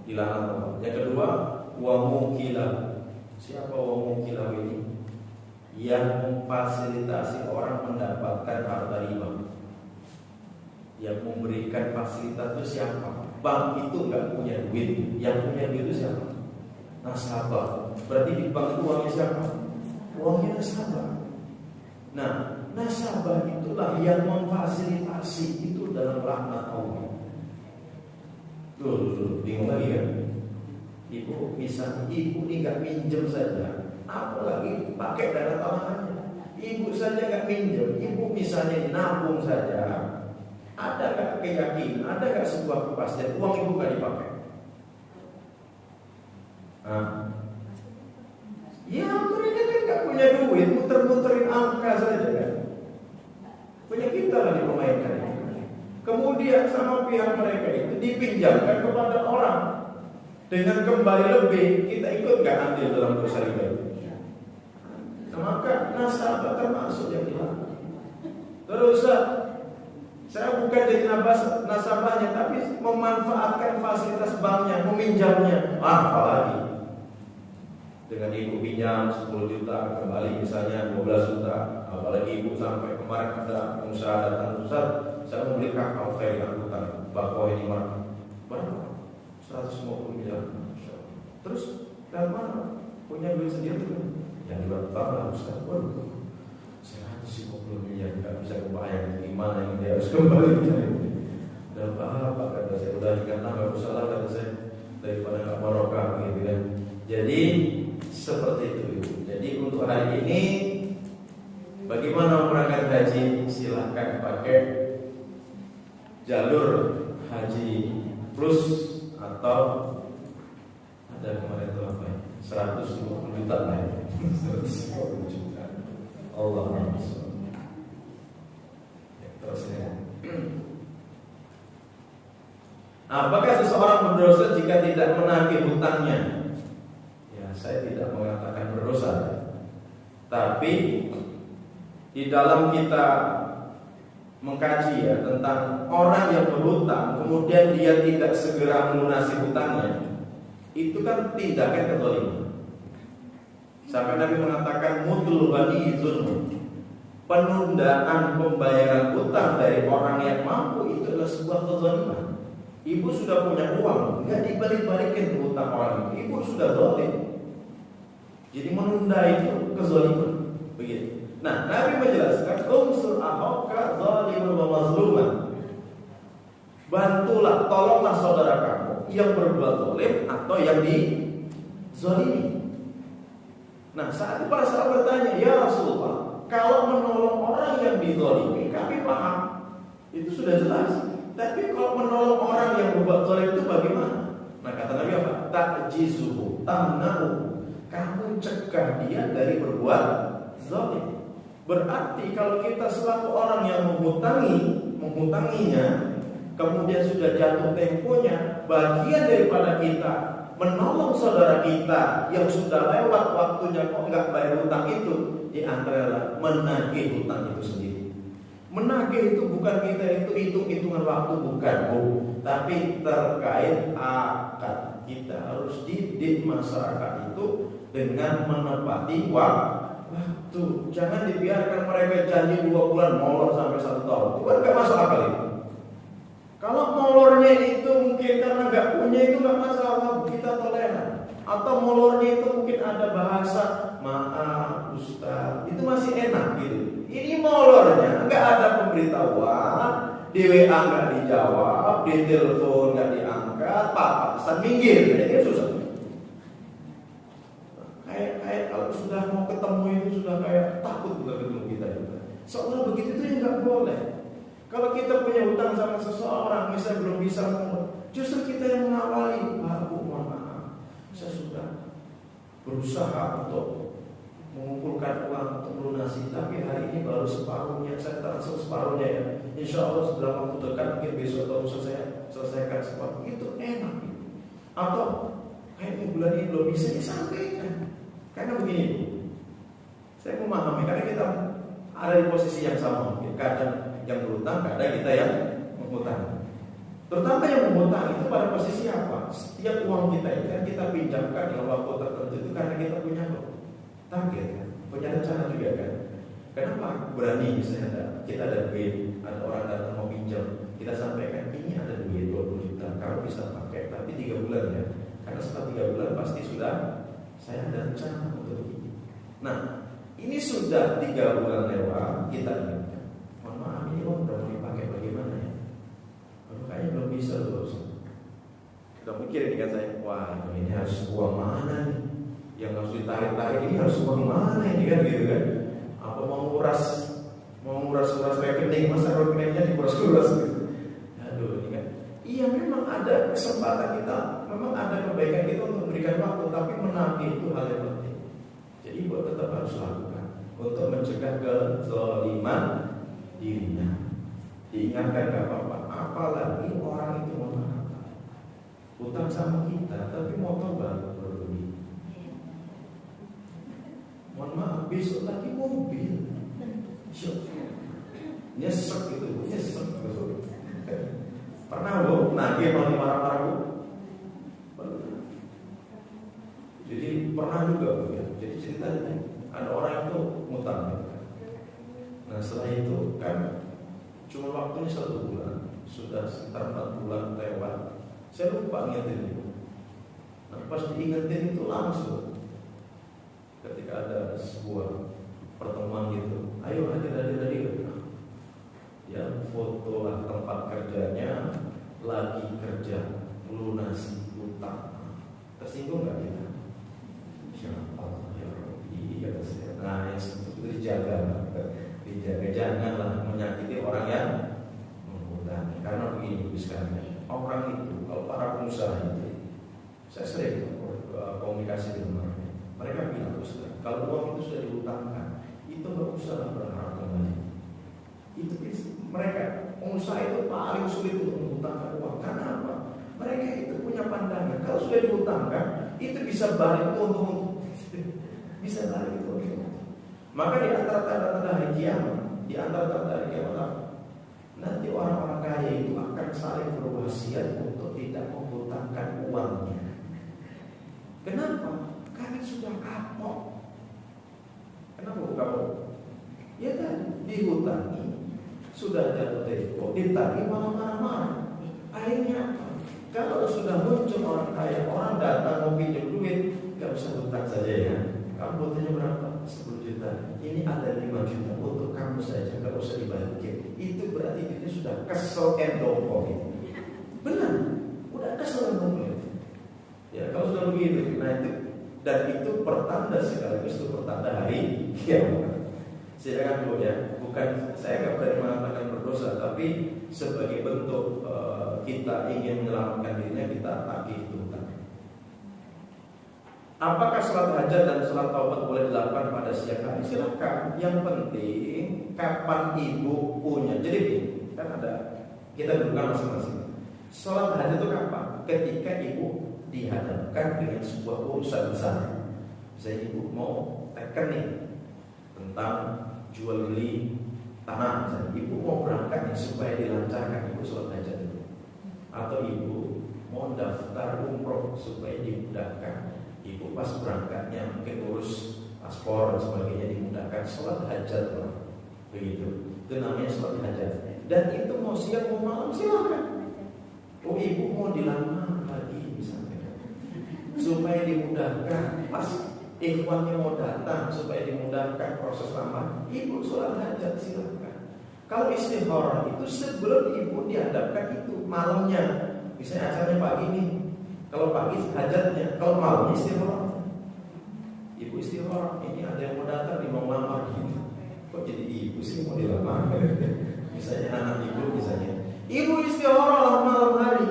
dilaknat Allah. Yang kedua, wa mukilah. Siapa wa mukilah ini? Yang memfasilitasi orang mendapatkan harta riba. Yang memberikan fasilitas itu siapa? Bank itu enggak punya duit. Yang punya duit itu siapa? Nasabah. Berarti di bank itu uangnya siapa? Uangnya nasabah. Nah, nasabah itulah yang memfasilitasi itu dalam laknat Allah. Tuh, bingung lagi kan? Ibu misalnya, ibu ini nggak minjem saja, apalagi pakai dana talangannya. Ibu saja nggak minjem, ibu misalnya nabung saja. Ada nggak keyakinan? Ada nggak sebuah kepastian uang ibu nggak dipakai? Ya mereka kan nggak punya duit, muter-muterin angka saja kan. Punya kita lah dipermainkan. Kemudian sama pihak mereka itu dipinjamkan kepada orang dengan kembali lebih, kita ikut nggak andil dalam dosa riba itu? Nah, maka nasabah termasuk yang dilarang. Terus saya bukan jadi nasabahnya, tapi memanfaatkan fasilitas banknya, meminjamnya. Apalagi dengan ibu pinjam 10 juta kembali misalnya 12 juta, apalagi ibu sampai kemarin ada pengusaha datang, Ustaz, saya mau beli kakao fair angkutan bakau ini berapa? 150 miliar. Terus dari mana? Punya duit sendiri kan? Yang dibantu Ustaz, waduh 150 miliar nggak bisa kebayang gimana yang dia harus kembali. Dan apa kata saya, udah dikatakan nggak usah lah kata saya, daripada nggak barokah gitu kan. Jadi seperti itu. Jadi untuk hari ini bagaimana berangkat haji, silahkan pakai jalur haji plus atau ada kemarin itu apa ya? 150 juta lah ya. 150 juta. Allah terus ya. Apakah seseorang berdosa jika tidak menagih hutangnya? Saya tidak mengatakan berdosa, tapi di dalam kita mengkaji ya tentang orang yang berhutang kemudian dia tidak segera melunasi hutangnya, itu kan tindakan kezaliman. Sampai Nabi mengatakan mudul ghani zulm, penundaan pembayaran hutang dari orang yang mampu itu adalah sebuah kezaliman. Ibu sudah punya uang, nggak dibalik-balikin hutang orang itu, ibu sudah zalim. Jadi menunda itu kezaliman. Begitu. Nah, Nabi menjelaskan unsur ahokka zaliman wa mazluman. Bantulah, tolonglah saudara kamu yang berbuat zalim atau yang dizalimi. Nah, saat itu para sahabat bertanya, ya Rasulullah, kalau menolong orang yang dizalimi, kami paham, itu sudah jelas. Tapi kalau menolong orang yang berbuat zalim itu bagaimana? Nah, kata Nabi apa? Ta'jizuhu, tamna'u. Kamu cegah dia dari berbuat zalim. Berarti kalau kita selaku orang yang mengutanginya, kemudian sudah jatuh temponya, bagian daripada kita menolong saudara kita yang sudah lewat waktunya kok nggak bayar hutang itu, di antara menagih hutang itu sendiri. Menagih itu bukan kita itu hitung-hitungan waktu, bukan, Bu. Tapi terkait akad. Kita harus didik masyarakat itu dengan menepati waktu. Jangan dibiarkan mereka janji 2 bulan molor sampai 1 tahun. Itu kan gak masuk akal itu. Kalau molornya itu mungkin karena gak punya, itu gak masalah, kita toleran. Atau molornya itu mungkin ada bahasa, maaf Ustaz, itu masih enak gitu. Ini molornya nggak ada pemberitahuan, di WA nggak dijawab, di telepon nggak diangkat, papasan minggir, ini susah. Kayak kalau sudah mau ketemu itu sudah kayak takut bukan ketemu kita juga. Soalnya begitu itu yang nggak boleh. Kalau kita punya hutang sama seseorang, misalnya belum bisa justru kita yang mengawali, Pak, Bu, mohon maaf, saya sudah berusaha untuk mengumpulkan uang untuk melunasi, tapi hari ini baru separuhnya, saya transfer separuhnya ya. Insya Allah dalam waktu dekat mungkin besok atau lusa saya selesaikan separuh. Itu enak gitu. Atau kayaknya bulan ini belum bisa disampaikan. Karena begini, saya memahami karena kita ada di posisi yang sama. Kadang yang berutang, kadang kita yang mengutang. Terutama yang mengutang itu pada posisi apa? Setiap uang kita itu kan kita pinjamkan dalam waktu tertentu itu karena kita punya target kan, punya rencana juga kan. Kenapa berani misalnya kita ada duit, ada orang datang mau pinjam, kita sampaikan ini ada duit 20 juta, kalau bisa pakai tapi 3 bulan ya, karena setelah 3 bulan pasti sudah saya ada rencana untuk ini. Nah ini sudah 3 bulan lewat, kita ingatkan, mohon maaf ini uang udah mau dipakai bagaimana ya? Kayaknya belum bisa loh. Udah mikir ini kan saya, wah ini harus uang mana nih? Yang harus ditarik-tarik ini harus uang mana ini kan gitu kan? Apa mau nguras rekening, masa rekeningnya dikuras-kuras gitu. Aduh ini kan. Iya memang ada kesempatan kita, memang ada kebaikan kita untuk memberikan waktu, tapi menagih itu hal yang penting. Jadi buat tetap harus lakukan untuk mencegah kezaliman dirinya. Diingatkan gak apa-apa, apalagi orang itu mau utang sama kita, tapi motor baru berbeli. Mohon maaf, besok lagi mobil. Nyesek gitu, nyesek gitu. Pernah lo nagih mau marah-marah bu? Jadi pernah juga bu ya. Jadi ceritanya ada orang itu ngutang. Nah setelah itu kan cuma waktunya 1 bulan, sudah sekitar 4 bulan lewat. Saya lupa ngingetin itu. Nah pas diingetin itu langsung ketika ada sebuah pertemuan gitu, ayo hadir. Ya foto lah tempat kerjanya, lagi kerja melunasi utang. Tersinggung nggak kita? Siapa ya Rabbi kata saya. Nah yang seperti itu dijaga, janganlah menyakiti orang yang mengutang. Karena begini sekali, orang itu kalau para pengusaha itu, saya sering komunikasi dengan mereka bilang kalau uang itu sudah dihutangkan, itu nggak usah berharap kembali. Itu mereka pengusaha itu paling sulit untuk menghutangkan uang. Karena apa? Mereka itu punya pandangan kalau sudah dihutangkan itu bisa balik untuk bisa balik itu. Maka di antara tanda-tanda hari kiamat, nanti orang-orang kaya itu akan saling berwasiat untuk tidak menghutangkan uangnya. Kenapa? Karena sudah kapok. Kenapa kapok? Ya kan dihutangi, sudah jatuh tempo, ditagih malah marah-marah. Akhirnya apa? Kalau sudah muncul orang kaya, orang datang mau pinjam duit, gak usah hutang saja ya. Kamu butuhnya berapa? 10 juta. Ini ada 5 juta untuk kamu saja, gak usah dibalikin. Itu berarti dia sudah kesel endoko gitu. Benar, udah kesel endoko. Ya kalau sudah begitu, nah itu dan itu pertanda sekaligus itu pertanda hari kiamat. Silakan Bu ya, bukan saya nggak berani mengatakan berdosa, tapi sebagai bentuk kita ingin menyelamatkan dirinya, kita tagih itu. Apakah sholat hajat dan sholat taubat boleh dilakukan pada siang hari? Silakan. Yang penting kapan ibu punya. Jadi kan ada kita dudukan masing-masing. Sholat hajat itu kapan? Ketika ibu dihadapkan dengan sebuah urusan besar. Misalnya ibu mau tekan nih tentang jual beli tanah misalnya, ibu mau berangkat supaya dilancarkan, ibu sholat hajat itu. Atau ibu mau daftar umroh supaya dimudahkan, ibu pas berangkatnya mungkin urus paspor dan sebagainya dimudahkan, sholat hajat lah. Begitu, itu namanya sholat hajat. Dan itu mau siang mau malam silakan. Oh ibu mau dilamar lagi misalnya, supaya dimudahkan, pas ikhwannya mau datang supaya dimudahkan proses lamar, ibu sholat hajat silakan. Kalau istikharah itu sebelum ibu dihadapkan itu malamnya, misalnya acaranya pagi nih, kalau pagi hajatnya, kalau malamnya istikharah. Ibu istikharah, ini ada yang mau datang, dia mau lamar gitu. Kok jadi ibu sih mau dilamar? Misalnya anak ibu misalnya, ibu istikharah malam hari.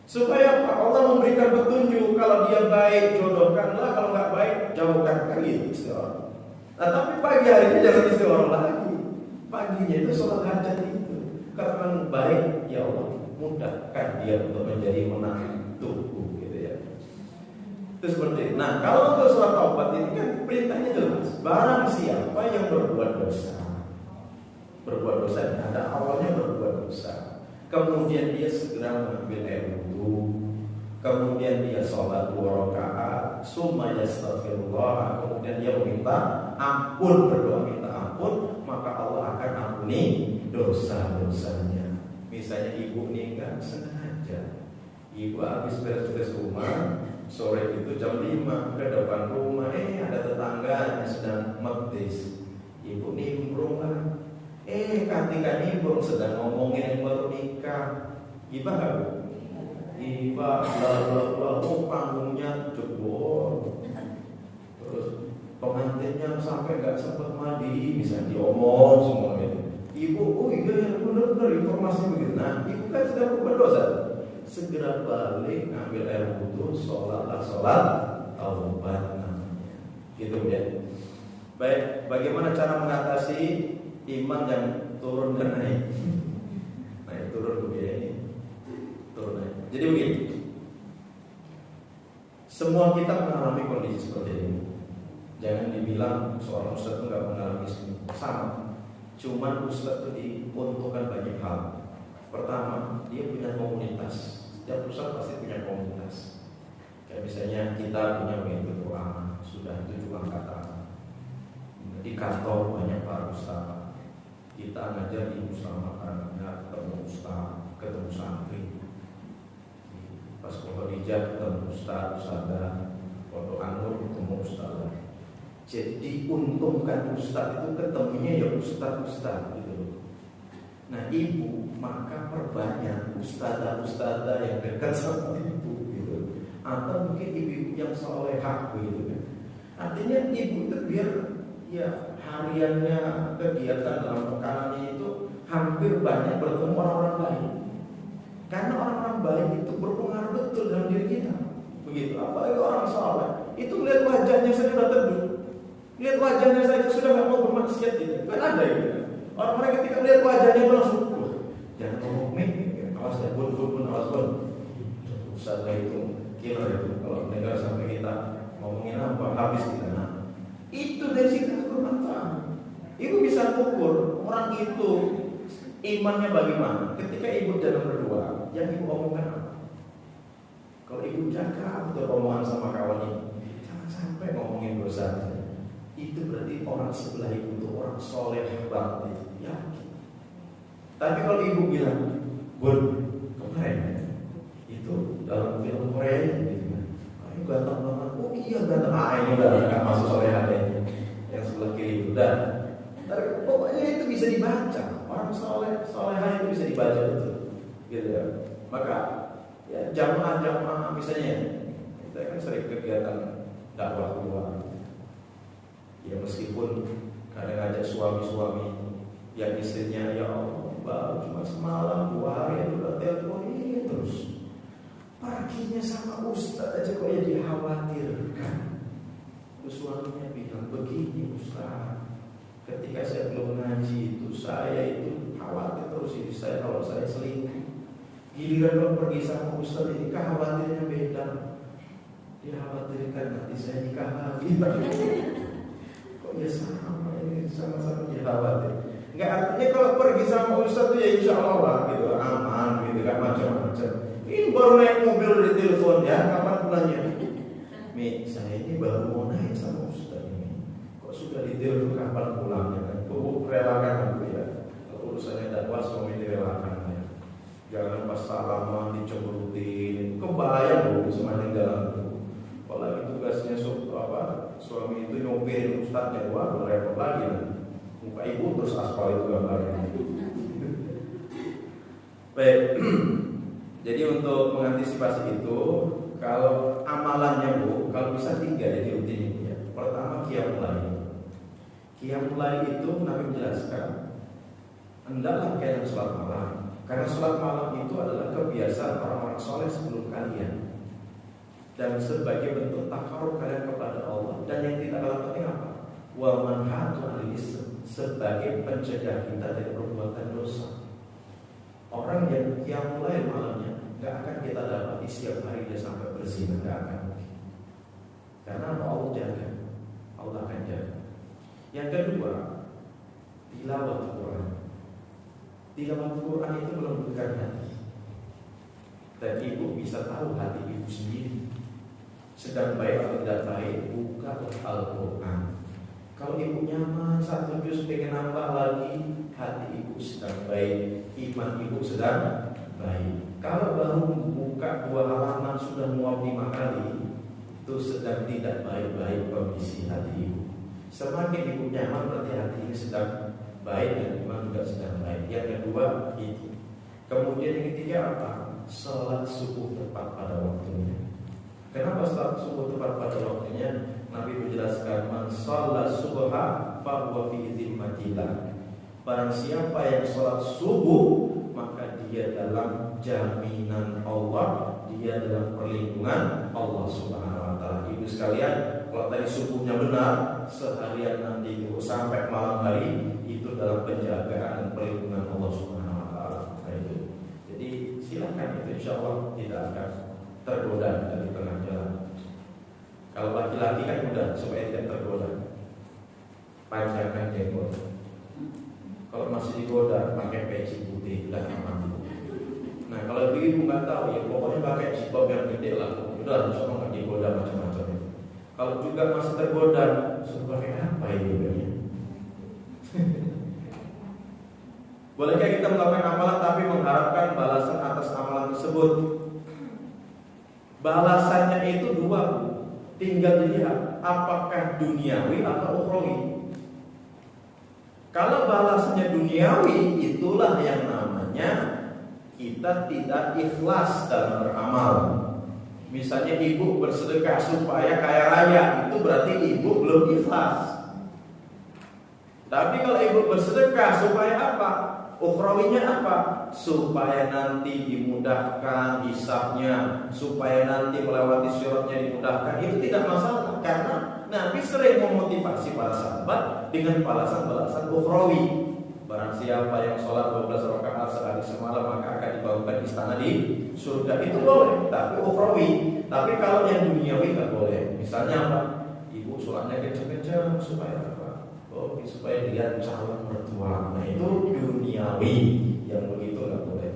Supaya Allah memberikan petunjuk, kalau dia baik jodohkanlah, kalau nggak baik jauhkan, kan gitu istikharah. Nah tapi pagi harinya jangan istikharah lagi. Paginya itu sholat hajat itu. Kalau memang baik, ya Allah mudahkan dia untuk menjadi menantuku gitu ya. Itu seperti itu. Nah kalau untuk sholat taubat ini kan perintahnya jelas. Barang siapa yang berbuat dosa, ada awalnya berbuat dosa, kemudian dia segera mengambil air wudu, kemudian dia sholat 2 rakaat, summa yastaghfirullah, kemudian dia meminta ampun, berdoa minta ampun, maka Allah akan ampuni dosa-dosanya. Misalnya ibu nih nggak sengaja, ibu habis beres-beres rumah, sore itu jam 5 ke depan rumah, ada tetangga yang sedang medis, ibu nimbrung lah. Ketika nimbrung sedang ngomongin yang baru nikah, iba nggak bu? Iba, panggungnya jebol, terus pengantinnya sampai nggak sempat mandi, bisa diomong semua itu. Ibu, oh iya benar-benar informasi begitu. Nah, ibu kan sedang berbuat dosa. Segera balik, ngambil air wudu, sholat taubat namanya. Gitu ya. Baik, bagaimana cara mengatasi iman yang turun dan naik? Naik turun begini ini, turun naik. Jadi begini, semua kita mengalami kondisi seperti ini. Jangan dibilang seorang ustaz itu nggak mengalami sama. Cuman ustaz itu diuntungkan banyak hal. Pertama, dia punya komunitas. Setiap ustaz pasti punya komunitas. Kayak misalnya kita punya Baitul Quran, sudah 7 angkatan. Di kantor banyak para ustaz. Kita ngajar di musyawarah, ketemu ustaz, ketemu santri. Pas Pondok Hijab ketemu ustaz, ustazah. Pondok Anur ketemu ustazah. Jadi diuntungkan ustaz itu ketemunya ya ustaz gitu. Nah ibu maka perbanyak ustazah yang dekat sama ibu gitu. Atau mungkin ibu yang salehah gitu kan. Artinya ibu itu biar ya hariannya kegiatan dalam pekanannya itu hampir banyak bertemu orang-orang baik. Karena orang-orang baik itu berpengaruh betul dalam diri kita. Begitu. Apalagi orang saleh itu lihat wajahnya saja sudah teduh. Lihat wajahnya saja sudah nggak mau bermaksiat gitu. Kan ada gitu. Orang-orang ketika lihat wajahnya itu langsung, jangan ngomong nih, awas ya bun, awas bun. Ustazah itu killer itu. Kalau negara sampai kita ngomongin apa habis kita. Nah, itu dari situ bermanfaat. Ibu bisa ukur orang itu imannya bagaimana. Ketika ibu dalam berdoa, yang ibu omongkan apa? Kalau ibu jaga betul omongan sama kawannya, jangan sampai ngomongin dosa. Itu berarti orang sebelah ibu itu orang soleh banget, yakin. Tapi kalau ibu bilang, bun, kemarin itu dalam film Korea gitu, ini ganteng banget. Oh iya ganteng, ini udah nggak masuk soleh adanya. Yang sebelah kiri itu udah. Tapi pokoknya itu bisa dibaca. Orang soleha itu bisa dibaca betul, gitu ya. Maka ya jamaah misalnya, kita kan sering kegiatan dakwah keluar. Ya meskipun kadang ngajak suami-suami yang istrinya ya Allah baru cuma semalam 2 hari udah telepon ini terus paginya sama ustaz aja kok ya dikhawatirkan. Terus suaminya bilang begini, ustaz, ketika saya belum ngaji itu saya itu khawatir terus ini saya kalau saya selingkuh. Giliran kalau pergi sama ustaz ini khawatirnya beda. Dia khawatirkan nanti saya nikah lagi. Ya sama ini sama-sama dia khawatir. Enggak, artinya kalau pergi sama ustaz tuh ya insya Allah lah gitu, aman gitu, gak macam-macam. Ini baru naik mobil di telepon ya, kapan pulangnya? Mi, saya ini baru mau naik sama ustaz ini. Kok sudah di telepon kapan pulangnya? Kok relakan aku ya? Kalau urusannya dakwah suami direlakan ya. Jangan pas salaman dicemberutin, kebayang loh semuanya jalan tuh. Apalagi tugasnya suami itu nyopir ustaznya, wah repot lagi nanti. Muka ibu terus aspal itu gambarnya. Baik. Jadi untuk mengantisipasi itu, kalau amalannya Bu, kalau bisa 3 jadi rutin itu ya. Pertama qiyamul lail. Qiyamul lail itu Nabi menjelaskan hendaklah kalian sholat malam. Karena sholat malam itu adalah kebiasaan orang-orang soleh sebelum kalian. Dan sebagai bentuk takarub kalian kepada Allah. Dan yang tidak kalah penting apa? Wa manhatu al-ism, sebagai pencegah kita dari perbuatan dosa. Orang yang qiyamul lail malamnya nggak akan kita dapat setiap hari dia sampai berzina, nggak akan. Karena Allah jaga, Allah akan jaga. Yang kedua, tilawah Quran. Tilawah Quran itu melembutkan hati. Dan ibu bisa tahu hati ibu sendiri sedang baik atau tidak baik, buka Al-Quran. Kalau ibu nyaman 1 juz pengen nambah lagi, hati ibu sedang baik, iman ibu sedang baik. Kalau baru buka 2 halaman sudah muap 5 kali, itu sedang tidak baik-baik kondisi hati ibu. Semakin ibu nyaman berarti hati ini sedang baik dan iman juga sedang baik. Yang kedua itu. Kemudian yang ketiga apa? Salat subuh tepat pada waktunya. Kenapa salat subuh tepat pada waktunya? Nabi menjelaskan man shalla subha fa huwa fi dhimmatillah. Barang siapa yang salat subuh maka dia dalam jaminan Allah, dia dalam perlindungan Allah Subhanahu wa taala. Ibu sekalian, kalau tadi subuhnya benar, seharian nanti itu sampai malam hari itu dalam penjagaan dan perlindungan Allah Subhanahu wa taala. Jadi silakan, itu insyaallah tidak akan tergoda dari tengah jalan. Kalau laki-laki kan mudah supaya tidak tergoda, panjangkan jenggot. Kalau masih digoda pakai peci putih dan aman. Nah kalau ibu nggak tahu ya pokoknya pakai jilbab yang gede lah. Udah insya Allah nggak digoda macam-macam. Kalau juga masih tergoda, suruh pakai apa ini bedanya? Bolehkah kita melakukan amalan tapi mengharapkan balasan atas amalan tersebut? Balasannya itu 2. Tinggal dilihat apakah duniawi atau ukhrawi. Kalau balasannya duniawi, itulah yang namanya kita tidak ikhlas dalam beramal. Misalnya ibu bersedekah supaya kaya raya, itu berarti ibu belum ikhlas. Tapi kalau ibu bersedekah supaya apa? Ukhrawinya apa? Supaya nanti dimudahkan hisabnya, supaya nanti melewati syaratnya dimudahkan. Itu tidak masalah, karena Nabi sering memotivasi para sahabat dengan balasan-balasan ukhrawi. Barang siapa yang sholat 12 rakaat sehari semalam maka akan dibangunkan istana di surga. Itu boleh, tapi ukhrawi. Tapi kalau yang duniawi nggak boleh. Misalnya apa? Ibu sholatnya kencang-kencang supaya apa? Supaya dilihat calon mertua. Nah itu duniawi, yang begitu nggak boleh.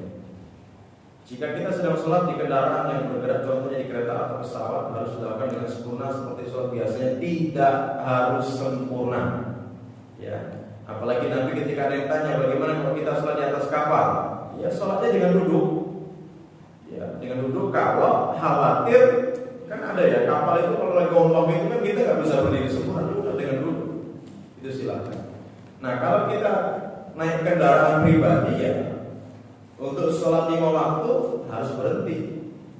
Jika kita sedang sholat di kendaraan yang bergerak, contohnya di kereta atau pesawat, harus dilakukan dengan sempurna seperti sholat biasanya. Tidak harus sempurna, ya. Apalagi Nabi ketika ada yang tanya bagaimana kalau kita sholat di atas kapal, ya sholatnya dengan duduk, ya dengan duduk. Kalau khawatir, kan ada ya kapal itu kalau lagi ombak itu kan kita nggak bisa berdiri sempurna, juga dengan duduk. Itu silakan. Nah kalau kita naik kendaraan pribadi ya, untuk sholat 5 waktu harus berhenti,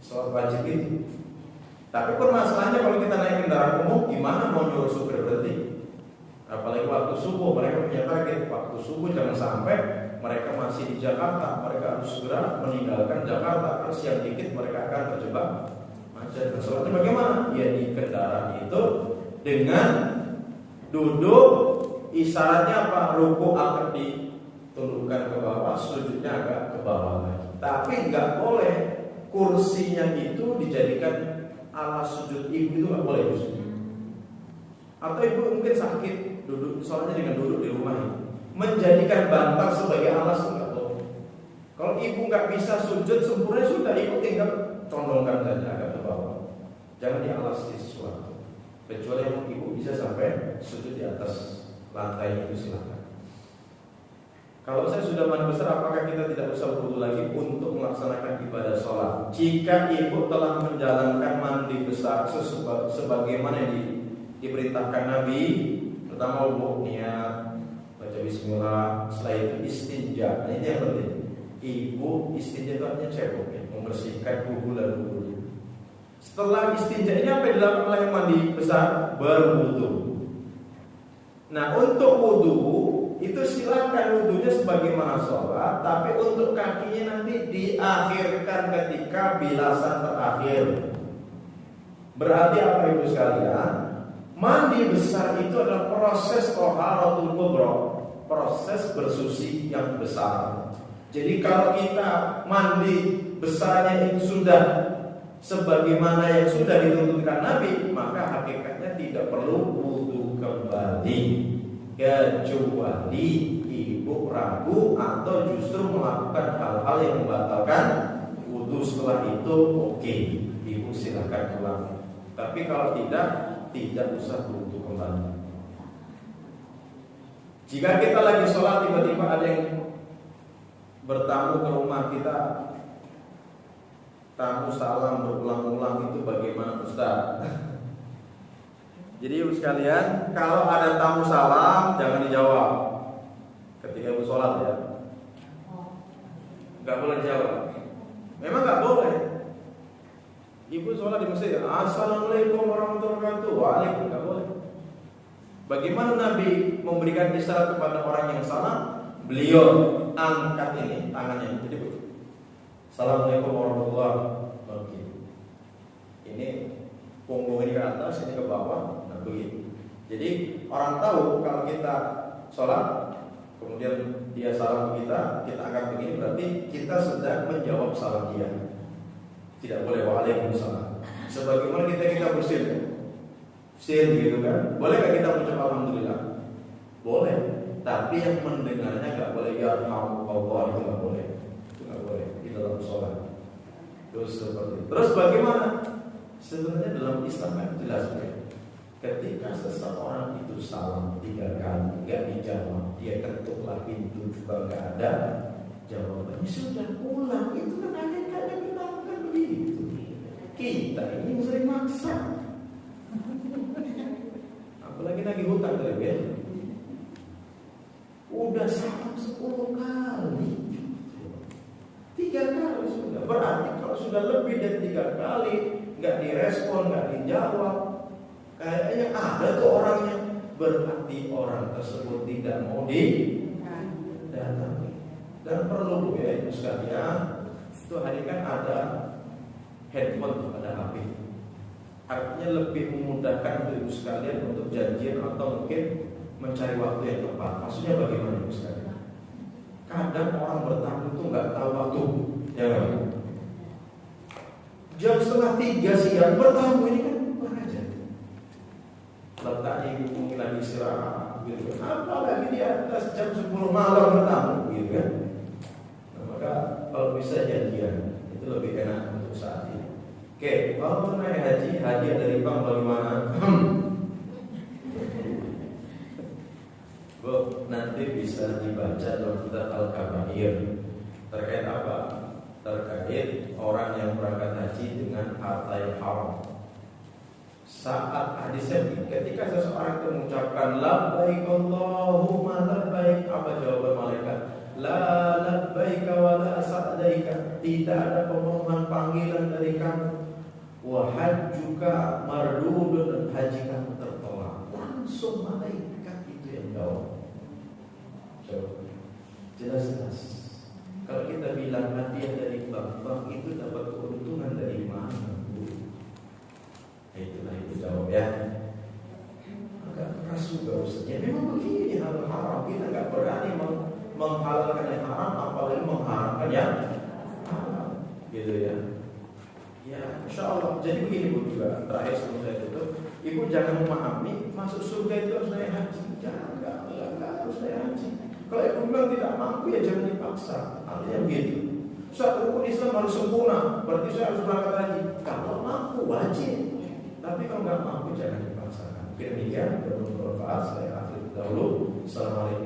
sholat wajib itu. Tapi permasalahannya kalau kita naik kendaraan umum, gimana mau nyuruh supir berhenti? Apalagi waktu subuh, mereka punya target. Waktu subuh jangan sampai mereka masih di Jakarta, mereka harus segera meninggalkan Jakarta. Terus yang dikit mereka akan terjebak macet. Nah, sholatnya bagaimana? Ya di kendaraan itu dengan duduk, isyaratnya apa? Ruku akan ditundukkan ke bawah, sujudnya agak ke bawah lagi. Tapi nggak boleh kursinya itu dijadikan alas sujud ibu, itu nggak boleh. Atau ibu mungkin sakit, duduk sholatnya dengan duduk di rumah itu. menjadikan bantal sebagai alas enggak boleh. Kalau ibu nggak bisa sujud sempurna sudah, ibu tinggal condongkan saja agak ke bawah. Jangan dialasi sesuatu. Kecuali yang ibu bisa sampai sujud di atas lantai itu silakan. Kalau saya sudah mandi besar, apakah kita tidak usah berwudu lagi untuk melaksanakan ibadah sholat? Jika ibu telah menjalankan mandi besar sebagaimana yang diperintahkan Nabi, pertama wudu, niat, baca bismillah, setelah itu istinja. Nah, ini yang penting. Ibu istinja itu artinya cebok, ya, membersihkan kuku dan kuku. Setelah istinja ini apa yang dilakukan oleh yang mandi besar? Berwudu. Nah, untuk wudu itu silakan wudunya sebagaimana sholat, tapi untuk kakinya nanti diakhirkan ketika bilasan terakhir. Berarti apa ibu sekalian? Mandi besar itu adalah proses taharatul kubra, proses bersuci yang besar. Jadi kalau kita mandi besarnya itu sudah sebagaimana yang sudah dituntutkan Nabi, maka hakikatnya tidak perlu wudu kembali. Kecuali ibu ragu atau justru melakukan hal-hal yang membatalkan wudu, setelah itu oke, ibu silakan ulang. Tapi kalau tidak usah wudu kembali. Jika kita lagi sholat tiba-tiba ada yang bertamu ke rumah kita, tamu salam berulang-ulang, itu bagaimana Ustaz? Jadi ibu sekalian, kalau ada tamu salam jangan dijawab ketika ibu sholat ya. Gak boleh jawab. Memang gak boleh. Ibu sholat di masjid, assalamualaikum warahmatullahi wabarakatuh. Waalaikumsalam, gak boleh. Bagaimana Nabi memberikan isyarat kepada orang yang salam? Beliau angkat ini tangannya. Jadi assalamualaikum warahmatullahi wabarakatuh. Ini punggung ini ke atas, ini ke bawah. Begitu. Jadi orang tahu kalau kita sholat, kemudian dia salam kita angkat begini, berarti kita sedang menjawab salam dia. Tidak boleh waalaikumsalam. Sebagaimana kita bersin, gitu kan? Boleh nggak kita mengucap alhamdulillah? Boleh. Tapi yang mendengarnya nggak boleh ya Allah, itu nggak boleh. Itu nggak boleh di dalam sholat. Terus seperti itu. Terus bagaimana? Sebenarnya dalam Islam kan jelas ya. Ketika seseorang itu salam 3 kali nggak dijawab, dia ketuklah pintu juga nggak ada jawabannya, sudah pulang. Itu kan kadang-kadang kita lakukan begitu. Kita ini sering maksa. Apalagi lagi hutang dari bel. Udah salam 10 kali, 3 kali sudah. Berarti kalau sudah lebih dari 3 kali nggak direspon, nggak dijawab, kayaknya ada tuh orangnya. Berarti orang tersebut tidak mau didatangi. Dan perlu ya ibu sekalian, itu hari kan ada handphone, ada HP. Artinya lebih memudahkan untuk ibu sekalian untuk janjian atau mungkin mencari waktu yang tepat. Maksudnya bagaimana ibu sekalian? Kadang orang bertamu itu nggak tahu waktu, ya kan? Jam 2:30 siang bertamu ini kan letaknya ibu mungkin lagi istirahat gitu kan, apalagi di atas jam 10 malam bertamu gitu kan. Nah, maka kalau bisa janjian itu lebih enak untuk saat ini. Oke, kalau naik haji, hadiah dari bank bagaimana? Bu, nanti bisa dibaca dalam kitab Al-Kabair. Terkait apa? Terkait orang yang berangkat haji dengan harta yang haram. Saat hadisnya, ketika seseorang itu mengucapkan labbaik Allahumma labbaik, apa jawaban malaikat? La labbaik wa la sa'daika, tidak ada pemohon panggilan dari kamu. Wa hajjuka mardudun, dan haji kamu tertolak. Langsung malaikat itu yang jawab. Jelas-jelas. Kalau kita bilang hadiah dari bank itu dapat keuntungan dari mana? Itulah itu jawab ya. Agak keras juga Ustaz. Ya memang begini hal haram. Kita nggak berani menghalalkan yang haram, apalagi mengharamkan yang haram. Gitu ya. Ya, insya Allah. Jadi begini Bu juga. Terakhir sebelum saya tutup, Ibu jangan memahami masuk surga itu harus naik haji. Jangan, nggak harus naik haji. Kalau ibu bilang tidak mampu ya jangan dipaksa. Artinya begitu. Ustaz, rukun Islam harus sempurna, berarti saya harus berangkat haji. Kalau mampu wajib, tapi kalau nggak mampu jangan dipaksakan. Demikian bermanfaat. Saya akhiri dahulu. Assalamualaikum.